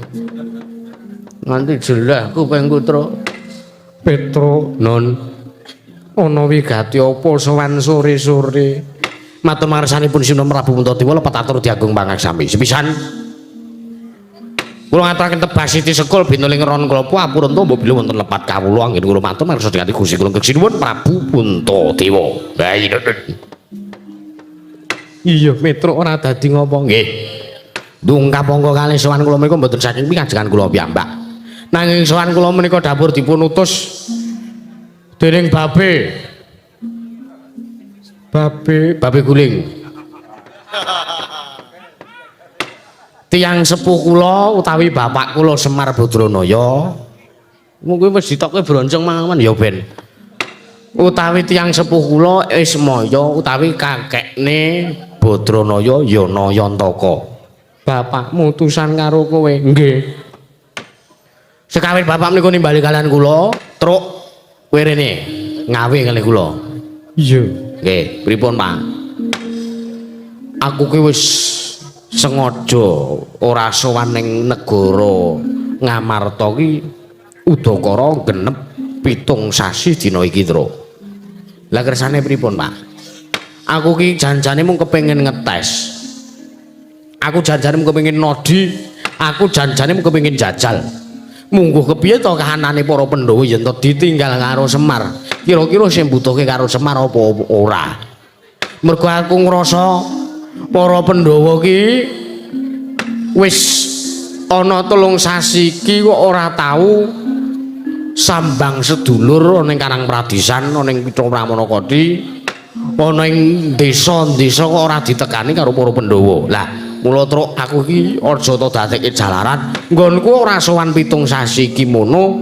A: Nganti jelas kupingku, Tru. Petruk, Nun. Ana wigati apa sowan sore-sore? Matur marsanipun Sinuwun Prabu Puntadewa lepat atur diagung pangaksami. Sepisan kula ngaturaken tebas siti sekul bintang ron kula purun tombo bila wonten lepat kawula anggen kula matur marsa dikati Gusti kula Sinuwun Prabu Puntadewa. Iya, Petruk ora dadi ngopo nggih. Ndungkap angka kalih sowan kula menika mboten saking pingajengan kula piyambak. Nanging sowan kula menika dapur dipun utus dening Babe Guling. Tiyang sepuh kula utawi bapak kula Semar Badranaya. Mung kuwi wis ditokke broncong mawon ya ben. Utawi tiyang sepuh kula Ismaya utawi kakekne Badranaya ya Nayantaka. Bapakmu utusan karo kowe. Nggih. Sekawit bapak menika nimbali kalian kula, truk kowe rene ngawe kalih kula. Iya. Nggih, pripun, Pak? Aku ki wis sengaja ora sowan ning negara Ngamarta ki udakara genep 7 sasi dina iki Tru. Lah kersane pripun Pak? Aku ki janjane mung kepengin ngetes. Aku janjane mung kepengin nodi, aku janjane mung kepengin jajal. Mungguh kepiye to kahanane para Pandhawa yen to ditinggal karo Semar. Kira-kira sing mbutuhke karo Semar apa ora? Mergo aku ngrasa para Pandhawa ki wis ana 3 sasi iki kok ora tau sambang sedulur ning Karang Pradisan, ning Kitha Pramanakadi, ana ing desa-desa kok ora ditekani karo para Pandhawa. Lah mula truk aku iki aja to dadekke jalaran nggonku ora sowan 7 sasi iki mono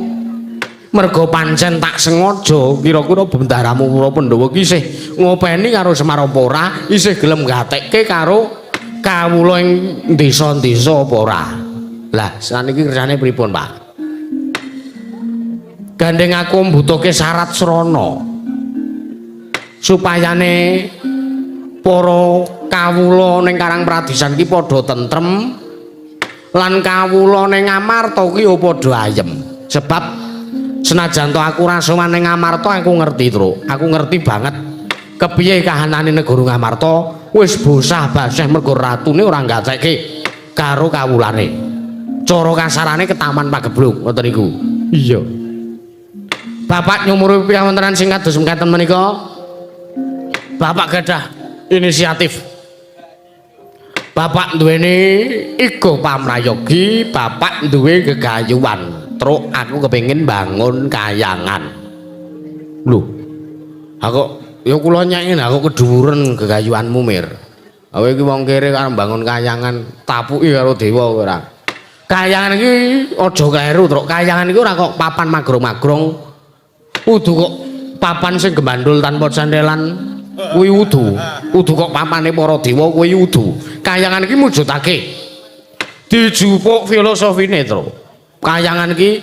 A: merga pancen tak sengaja kira-kira bendaharamu para Pandhawa iki isih ngopeni karo Semar apa ora isih gelem gatekke karo kawula ing desa-desa apa ora. Lah saniki kersane pripun Pak? Gandeng aku mbutuhke syarat srana supayane para kawula ning Karang Pradisan ki padha tentrem lan kawula ning Ngamarta ki ya padha ayem. Sebab senajan to aku ora sowan ning Ngamarta aku ngerti Tru. Aku ngerti banget kepiye kahanane negara Ngamarta wis bosah-basih mergo ratune ora gatekke karo kawulane. Cara kasarane ketaman pagebluk ngoten niku. Iya. Bapak nyumurupi piyawontenan sing kados mekaten menika. Bapak gadah inisiatif. Bapak duweni ego pamrayogi, bapak duwe gegayuhan. Truk aku kepengin bangun kayangan. Lho. Aku ya kula nyakin aku kedhuwuren gegayuhanmu Mir. Kowe iki wong kere karo bangun kayangan, tapuki karo dewa ora. Kayangan iki aja kleru, Truk. Kayangan iki ora kok papan magrong-magrong. Kudu kok papan sing gembandul tanpa candelan. Kuwi udu kok papane para dewa kuwi udu. Kayangan iki mujudake dijupuk filosofine Tru. Kayangan iki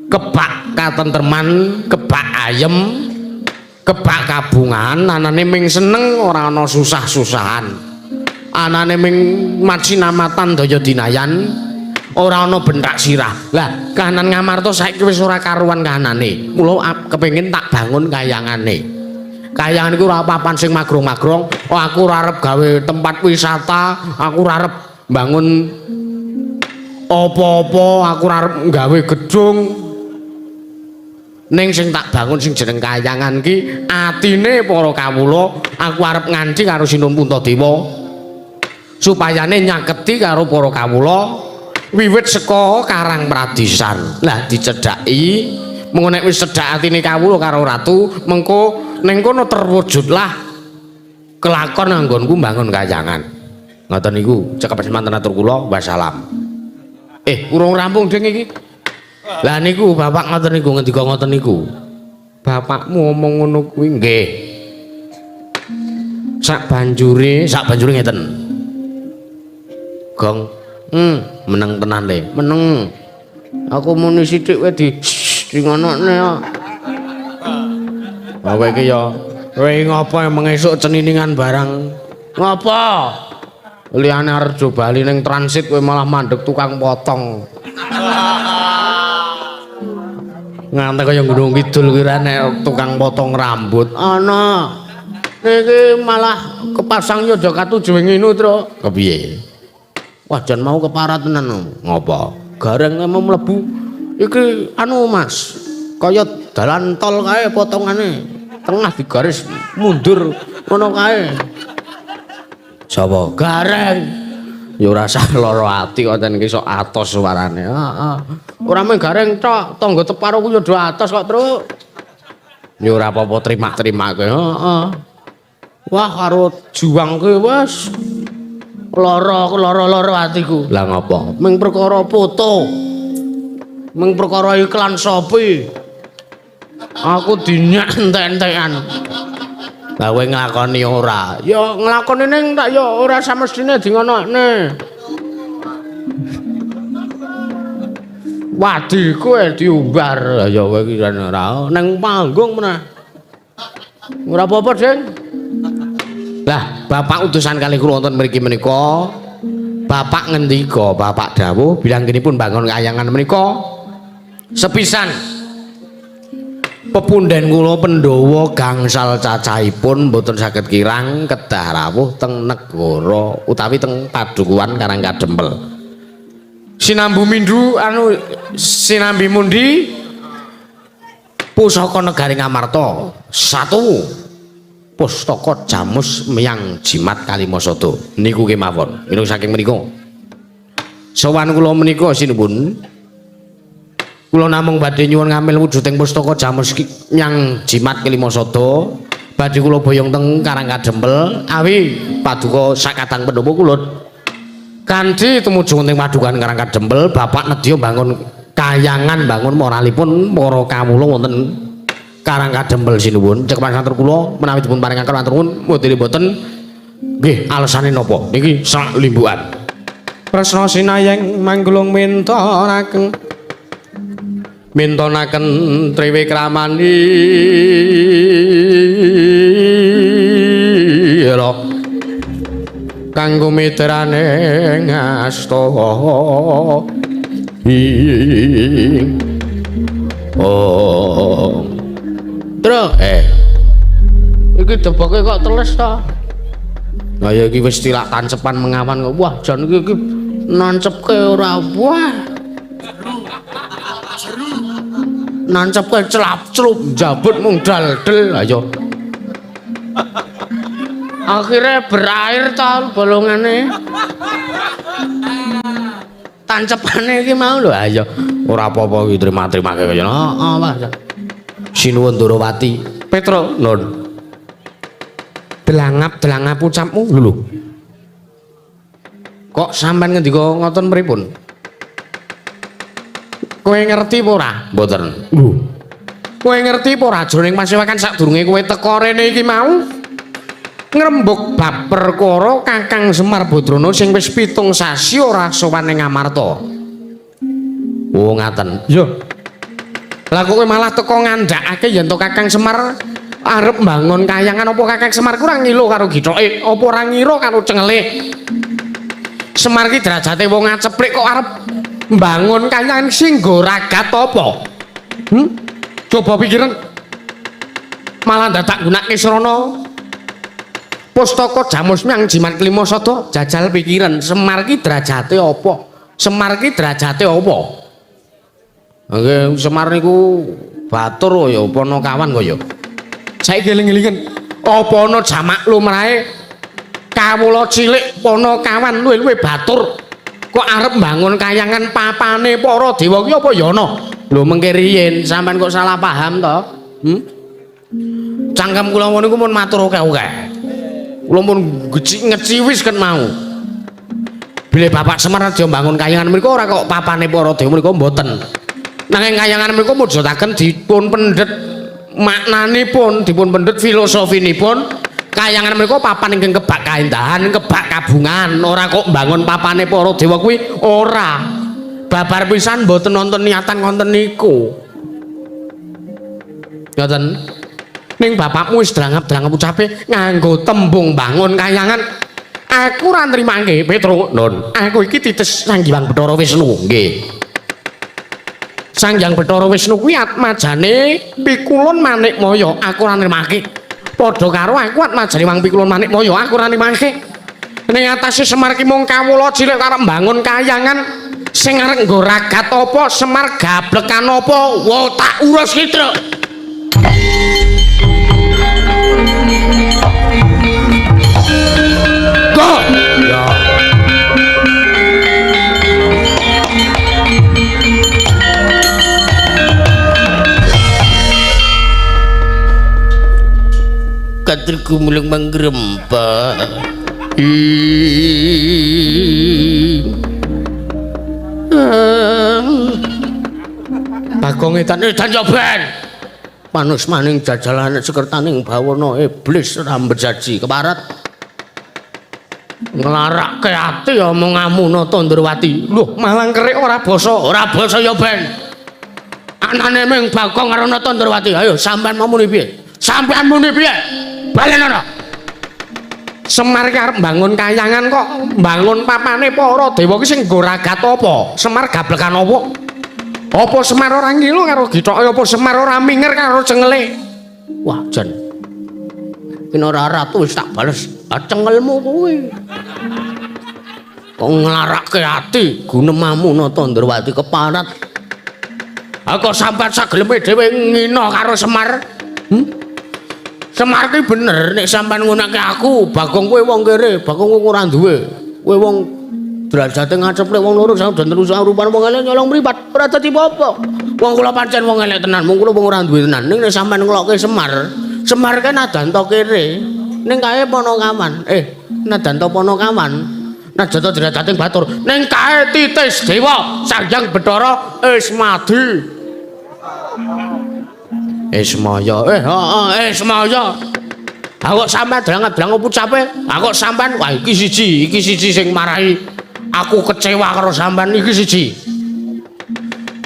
A: kebak katentreman, kebak ayem, kebak kabungan, anane ming seneng ora ana susah-susahan. Anane ming macinamatan daya dinayan, ora ana bentak sirah. Lah kahanan Ngamarta saiki wis ora karuan kahanane. Mula kepengin tak bangun kayangane. Kayangan iku ora papan sing magrong-magrong. Oh, aku ora arep gawe tempat wisata, aku ora arep bangun apa-apa, aku ora arep gawe gedung. Ning sing tak bangun sing jeneng kayangan ki atine para kawula, aku arep nganti karo Sinun Puntadewa. Supayane nyaketi karo para kawula wiwit saka Karang Pradisan. Lah dicedhaki mengko nek wis cedhak atine kawula karo ratu, mengko ning kono terwujudlah kelakon anggonku bangun kayangan. Ngoten niku cekap semanten atur kula wassalam. Urung rampung ding iki. Lah niku bapak ngoten niku ngendika ngoten niku. Bapakmu ngomong ngono kuwi nggih. Sak banjure ngeten. Gong, meneng tenan le, meneng. Aku muni sithik wae di ngonokne kok. Kowe iki ya, kowe ngopo emang esuk ceniningan barang? Ngopo? Liyane Arjo Bali ning transit kowe malah mandeg tukang potong. Nganti kaya Gunung Kidul kuwi nek tukang potong rambut. Ana. Niki malah kepasang Yoda Katujuh ngene, Tru. Kepiye? Wah, jan mau keparat tenan. Ngopo? Gareng mau mlebu. Iki anu Mas, kaya dalan tol kae potongane. Tengah digaris mundur ngono kae. Sapa? Gareng. Ya ora sah lara ati kok ten iki sok atos suarane. Heeh. Ora mung gareng tok, tangga teparo ku ya do atos kok, Tru. Ya ora apa-apa terima-terima kowe. Heeh. Wah, karo juang kowe wis lara atiku. Lah ngapa? Ming perkara foto. Ming perkara iklan Shopee. Aku dinyak entek-entekan. Lah kowe nglakoni ora? Ya nglakoni ning tak ya ora samestine di ngonokne. Wadi kowe diumbar ya kowe iki ora ning panggung meneh. Ora apa-apa, Ding. Lah, Bapak utusan kali kula wonten mriki menika bapak ngendika bapak dawuh bilang kene pun bangun kayangan menika sepisan pepundhen kula Pandhawa gangsal cacahipun mboten saged kirang kedah rawuh teng negara utawi teng padukuhan Karangkadempel. Sinambu mindu sinambi mundi pusaka negari Ngamarta 1 pustaka Jamus Myang Jimat Kalimasada niku kemawon. Minangka saking menika sowan kula menika sinuwun kula namung badhe nyuwun ngambil wujuding pustaka Jamus Myang Jimat Kalimasada badhe kula boyong teng Karangkadempel awi paduka sakatang Pandhawa kula kanthi tumuju teng padukan Karangkadempel bapak nedya bangun kayangan bangun moralipun para kawula wonten Karangkadempel sinuwun cek pasantur kula menawi dipun paringaken matur nuwun modele boten nggih alesane napa niki sak limbukan Tresna sinayeng manggulung mintonaken triwikramani kanggo mitrane ngasta Tro iki deboke kok teles to lah ya iki wis tilak tancepan mengawan kok wah jan iki nancepke ora wah nancepke celap-celup jabut mung dal-del ayo akhirnya berair ta bolongane tancepane iki mau lho ayo ora apa-apa iki terima-terima kaya heeh Sinuwun Durawati Petro nun delangap ucapmu lho kok sampean ngendika ngoten pripun kowe ngerti apa ora mboten lho kowe ngerti apa ora jroning pasewakan sadurunge kowe teka rene iki mau ngrembug bab perkara Kakang Semar Badrana sing wis 7 sasi ora sowan ning Ngamarta. Oh ngaten. Yo. Lah kowe malah teka ngandhakake yen to Kakang Semar arep mbangun kayangan apa Kakang Semar kurang ngilo karo githoke apa ora ngira karo cengele. Semar ki derajate wong ngaceplik kok arep mbangun kayangan sing nggo ragat apa? Coba pikiran. Malah dadak gunake srana pustaka Jamus Myang Jimat Kalimasada jajal pikiran Semar ki derajate apa? Semar ki derajate apa? Nggih Semar niku batur ya apa ana kawan kok ya. Saiki eling-elingen apa ana jamak lumrahe kawula cilik ana kawan luwih-luwih batur kok arep mbangun kayangan papane para dewa ki apa ya ana? Lho mengke riyin sampean kok salah paham to? Cangkem kula niku mun matur akeh-akeh. Kula pun ngeciwis ket mau. Bilih Bapak Semar aja mbangun kayangan mriku ora kok papane para dewa mriku mboten. Nanging kayangan mriku mujudaken dipun pendet maknanipun, dipun pendet filosofinipun. Kayangan mriku papan ingkang kebak kaendahan, kebak kabungan, ora kok mbangun papane para dewa kuwi ora. Babar pisan mboten nonton niatan wonten niku. Ngoten. Ning bapakmu wis drangap-drangap ucape nganggo tembung bangun kayangan aku ora nrimake Petro nun aku iki titis Sanghyang Bathara Wisnu nggih Sanghyang Bathara Wisnu kuwi atmajane Pikulun Manikmaya aku ora nrimake padha karo aku atmajane Wang Pikulun Manikmaya aku ora nrimake ning atase Semar ki mung kawula cilik arep mbangun kayangan sing arep nggo ragat apa Semar gablekan apa wo tak urus ki Truk ya. Katriku mulung manggrempa Bagong edan Joben manus maning jajalan sekertaning bawana iblis rambejaji keparat nglarak ke ati omonganmu Tandrawati lho malang kerik ora basa ya Ben anane ming Bagong karo Tandrawati ayo sampean muni piye balen ana Semar ki arep bangun kayangan kok bangun papane para dewa ki sing nggo ragat apa? Semar gablekan apa? Apa Semar ora ngilu karo githoke apa Semar ora minger karo cengele? Wah, jan. Kena ratu wis tak bales cengelmu kuwi. Kok nglarake ati gunemamu Nata Ndrawati keparat. Aku sampean sageleme dhewe ngina karo Semar. Semar ki bener nek sampean ngunake aku, Bagong kowe wong kere, Bagong kowe ora duwe. Kowe wong derajate ngaceple wong loro dan terus rupan wong elek nyolong mripat, ora dadi apa-apa. Wong kula pancen wong elek tenan, mung kula wong ora duwe tenan. Ning nek sampean ngelokke Semar, Semar kan nadan to kere. Ning kae Ponokawan. Nadan to Ponokawan. Najata derajate batur. Ning kae titis dewa Sangjang Bathara Ismadi. Ismaya, Ismaya. Aku sampean dlang-dlang ucape, aku sampean wah iki siji sing marahi aku kecewa karo sampean iki siji.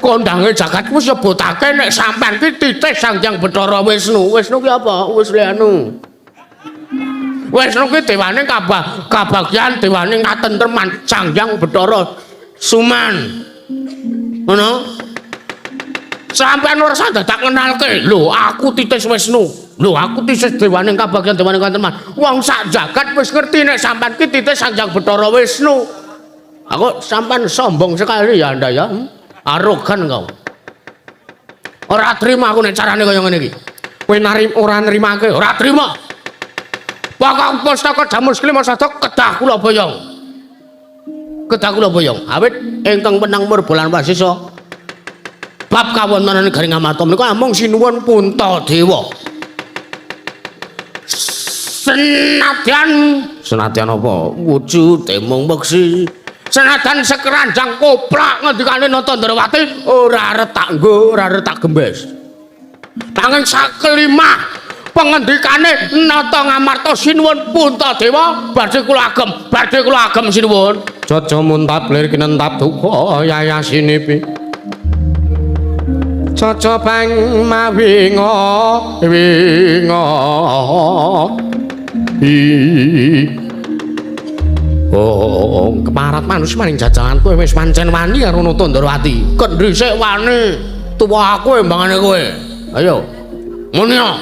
A: Kondange jagat wis nyebutake nek sampean ki titis Sangjang Bathara Wisnu. Wisnu ki apa? Wis anu. Wisnu ki dewane kabagyan, dewane katentreman Sangjang Bathara Suman. Ngono? Sampeyan ora dadak kenalke. Lho, aku titis Wisnu. Lho, aku titis dewane kabagyan, dewane katentreman. Wong sak jagat wis ngerti nek sampeyan ki titis Sangjang Bathara Wisnu. Aku sampeyan sombong sekali ya Anda ya. Arogan kau. Ora trima aku nek carane kaya ngene iki. Kowe ora nrimake, ora trima. Pokok pustaka Jamus Klima Sada kedah kula boyong. Kedah kula boyong. Awit ingkang menang Murbalan Wasisa bab kawontenan Garing Amarta menika amung sinuwun Puntadewa. Senadyan apa? Wujude mung meksi. Senajan sekeranjang koprak ngendikane Nata Ndrawati ora retak nggo, ora retak gembes. Nanging sakelimah pengendikane Nata Ngamarta sinuwun Puntadewa badhe kula agem sinuwun. Jaja muntap lir kinentap duka yayasinipi. Jaja bang mawinga Oh, keparat manus maning jajalan kowe wis pancen wani karo Nata Ndrawati. Kendhisik wani, tuwa aku embangane kowe. Ayo. Ngono ya.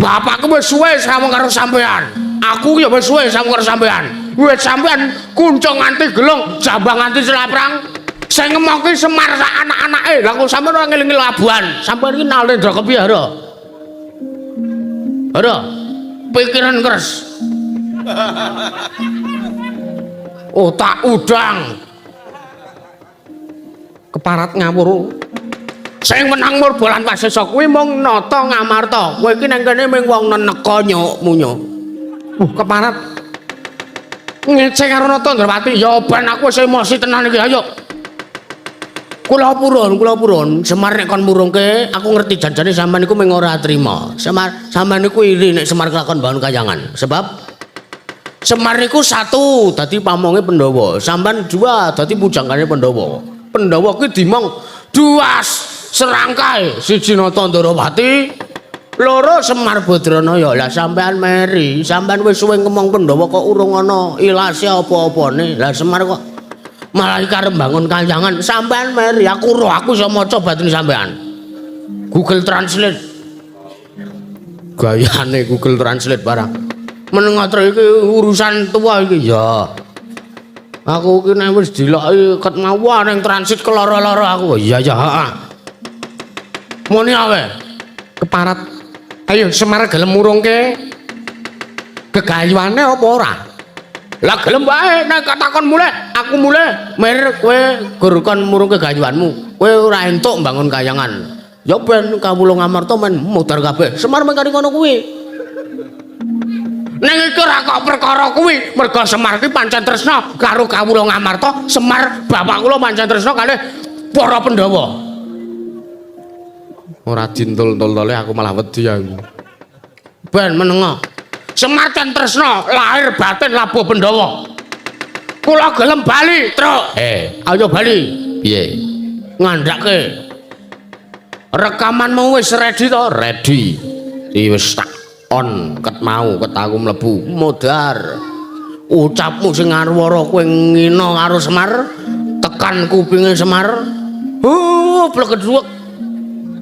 A: Bapakku wis suwe sawung karo sampean. Aku ya wis suwe sawung karo sampean. Wis sampean kuncung nganti gelung, jambang nganti celaprang. Sing ngemoki Semar sak anak-anake. Lah kok sampean ora ngelingi labuhan. Sampean iki Nalendra kepiye, Ora? Pikiran keres. Otak udang. Keparat ngawur. Sing menang Murbalan Wasisa kuwi mung Nata Ngamarta. Kowe iki nang kene mung wong neneka nyukmu. Keparat. Ngecek karo Nata Ndrawati. Ya ben aku wis emosi tenan iki. Ayo. Kula purun. Semar nek kon murungke, aku ngerti janjane sampean niku mung ora trima. Sampean niku iri nek Semar kelakon bangun kayangan. Sebab Semar niku satu dadi pamonge Pandhawa, sampean dua dadi pujangkane Pandhawa. Pandhawa kuwi dimong dua serangkai, siji Nata Ndrawati, loro Semar Badranaya. Lah sampean meri, sampean wis suwe ngomong Pandhawa kok urung ana ilase apa-apane. Lah Semar kok malah karep bangun kayangan. Sampean meri, aku iso maca batin sampean. Google Translate. Gayane Google Translate barang. Menengatre iki urusan tua iki ya. Aku iki nek wis diloki ket mawon ning transit keloro-loro aku. Iya ya, heeh. Muni awe. Keparat. Ayo Semar gelem murungke gegayuane apa ora? Lah gelem wae nek takon mulih, aku mulih. Mir kowe gur kon murungke gegayuanmu. Kowe ora entuk mbangun kayangan. Ya ben kawula Ngamarta men mudhar kabeh. Semar mengkari ngono kuwi. Ning iki ora kok perkara kuwi, merga Semar ki pancen tresna karo kawula Ngamarta. Semar bapak kula pancen tresna kalih para Pandhawa. Ora dintul-tultule aku malah wedi aku. Ben menenga. Semar ten tresna lahir batin labuh Pandhawa. Kula gelem bali, Truk. Ayo bali. Piye? Ngandhake. Rekamanmu wis ready to? Ready. Wis tak on ket mau ket aku mlebu modar ucapmu sing arwara kowe ngina karo Semar tekan kupinge Semar blek-blek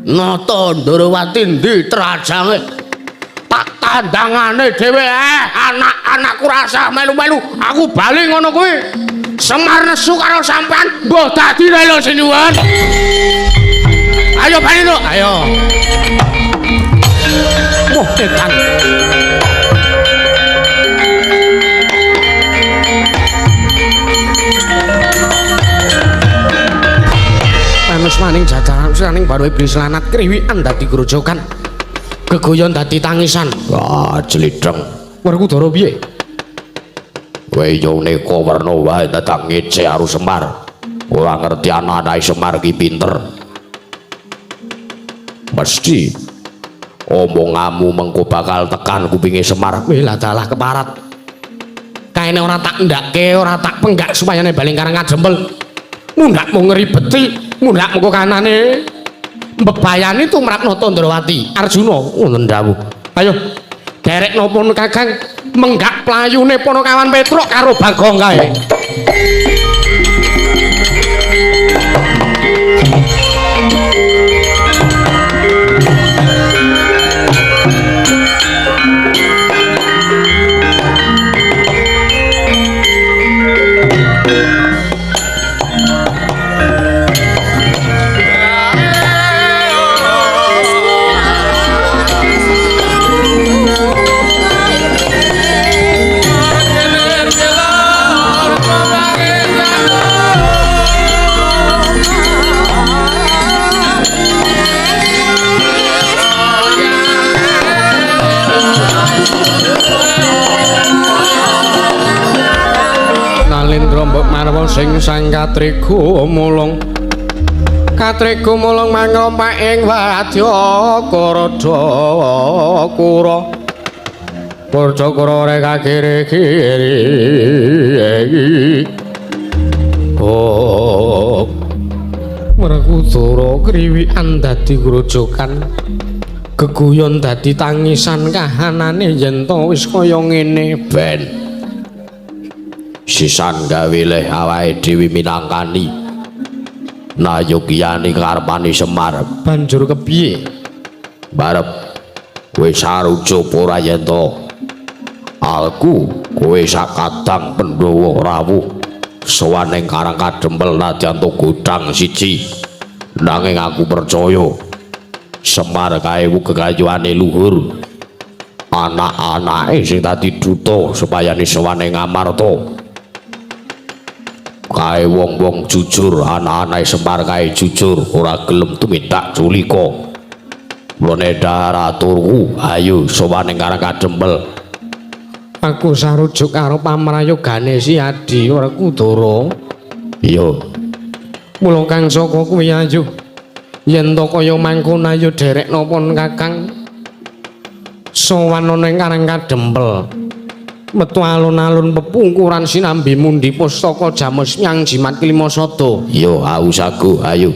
A: nata Ndrawati ndi trajange tak tandangane dhewe anak-anakku rasa melu-melu aku bali ngono kuwi Semar nesu karo sampean mbah dadi lho sinuwun ayo bali to ayo moh tekan panos maning jajaran saning baru iblis lanat kriwikan dadi grojokan gegoyon dadi tangisan jlidreng Werkudara piye kowe yo neka werna wae datang ngece karo Semar ora ngerti anake Semar ki pinter mesti omonganmu mengko bakal tekan kupinge Semar lah dalah keparat kaene ora tak ndake ora tak penggak supayane baling karang kajembel mundak mau ngeribeti mundak mengko kanane mbebayani tumrap nata Ndrawati Arjuna ngono dawuh ayo derek napa Kakang menggak playune Panakawan Petruk karo Bagong kae sing sang katriku mulung mangrompak ing wadya Kura Kura rek kiri Werkudara kriwikan dadi grojokan geguyon dadi tangisan kahanane yen to wis kaya ngene ben sisan gawe leh awake dhewe minangkani nayogyani karepane Semar banjur kepiye barep kowe sarujuk ora yen to aku kowe sakadang Pandhawa rawuh sowan ing Karang Kadempel nadyan to godhang siji nanging aku percaya Semar kae gegayuhane luhur anak-anake sing dadi duta supayane sowan ing Ngamarta kae wong-wong jujur anak-anake Semar kae jujur ora gelem tumindak culika mlone daraturku ayo sowan ing Karang Kadempel aku sarujuk karo pamrayogane si Adi Werkudara iya mula kang saka kuwi ayo yen to kaya mangkono ayo derek napa Kakang sowan ana ing Karang Kadempel metu alun-alun pepungkuran sinambi mundi pustaka jamus nyang jimat kelima sada yo ausaku ayo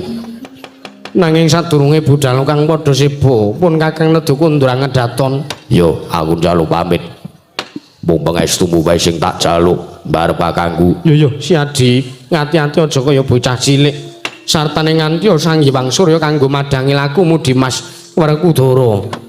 A: nanging sadurunge budal kang padha sebo pun Kakang nedha kundurang ngedaton yo aku njaluk pamit mung pangestumu wae sing tak jaluk barep kakangku yo si Adi ngati-ati aja kaya bocah cilik sartane nganti Sang Hyang Surya kanggo madangi lakumu Dimas Werkudara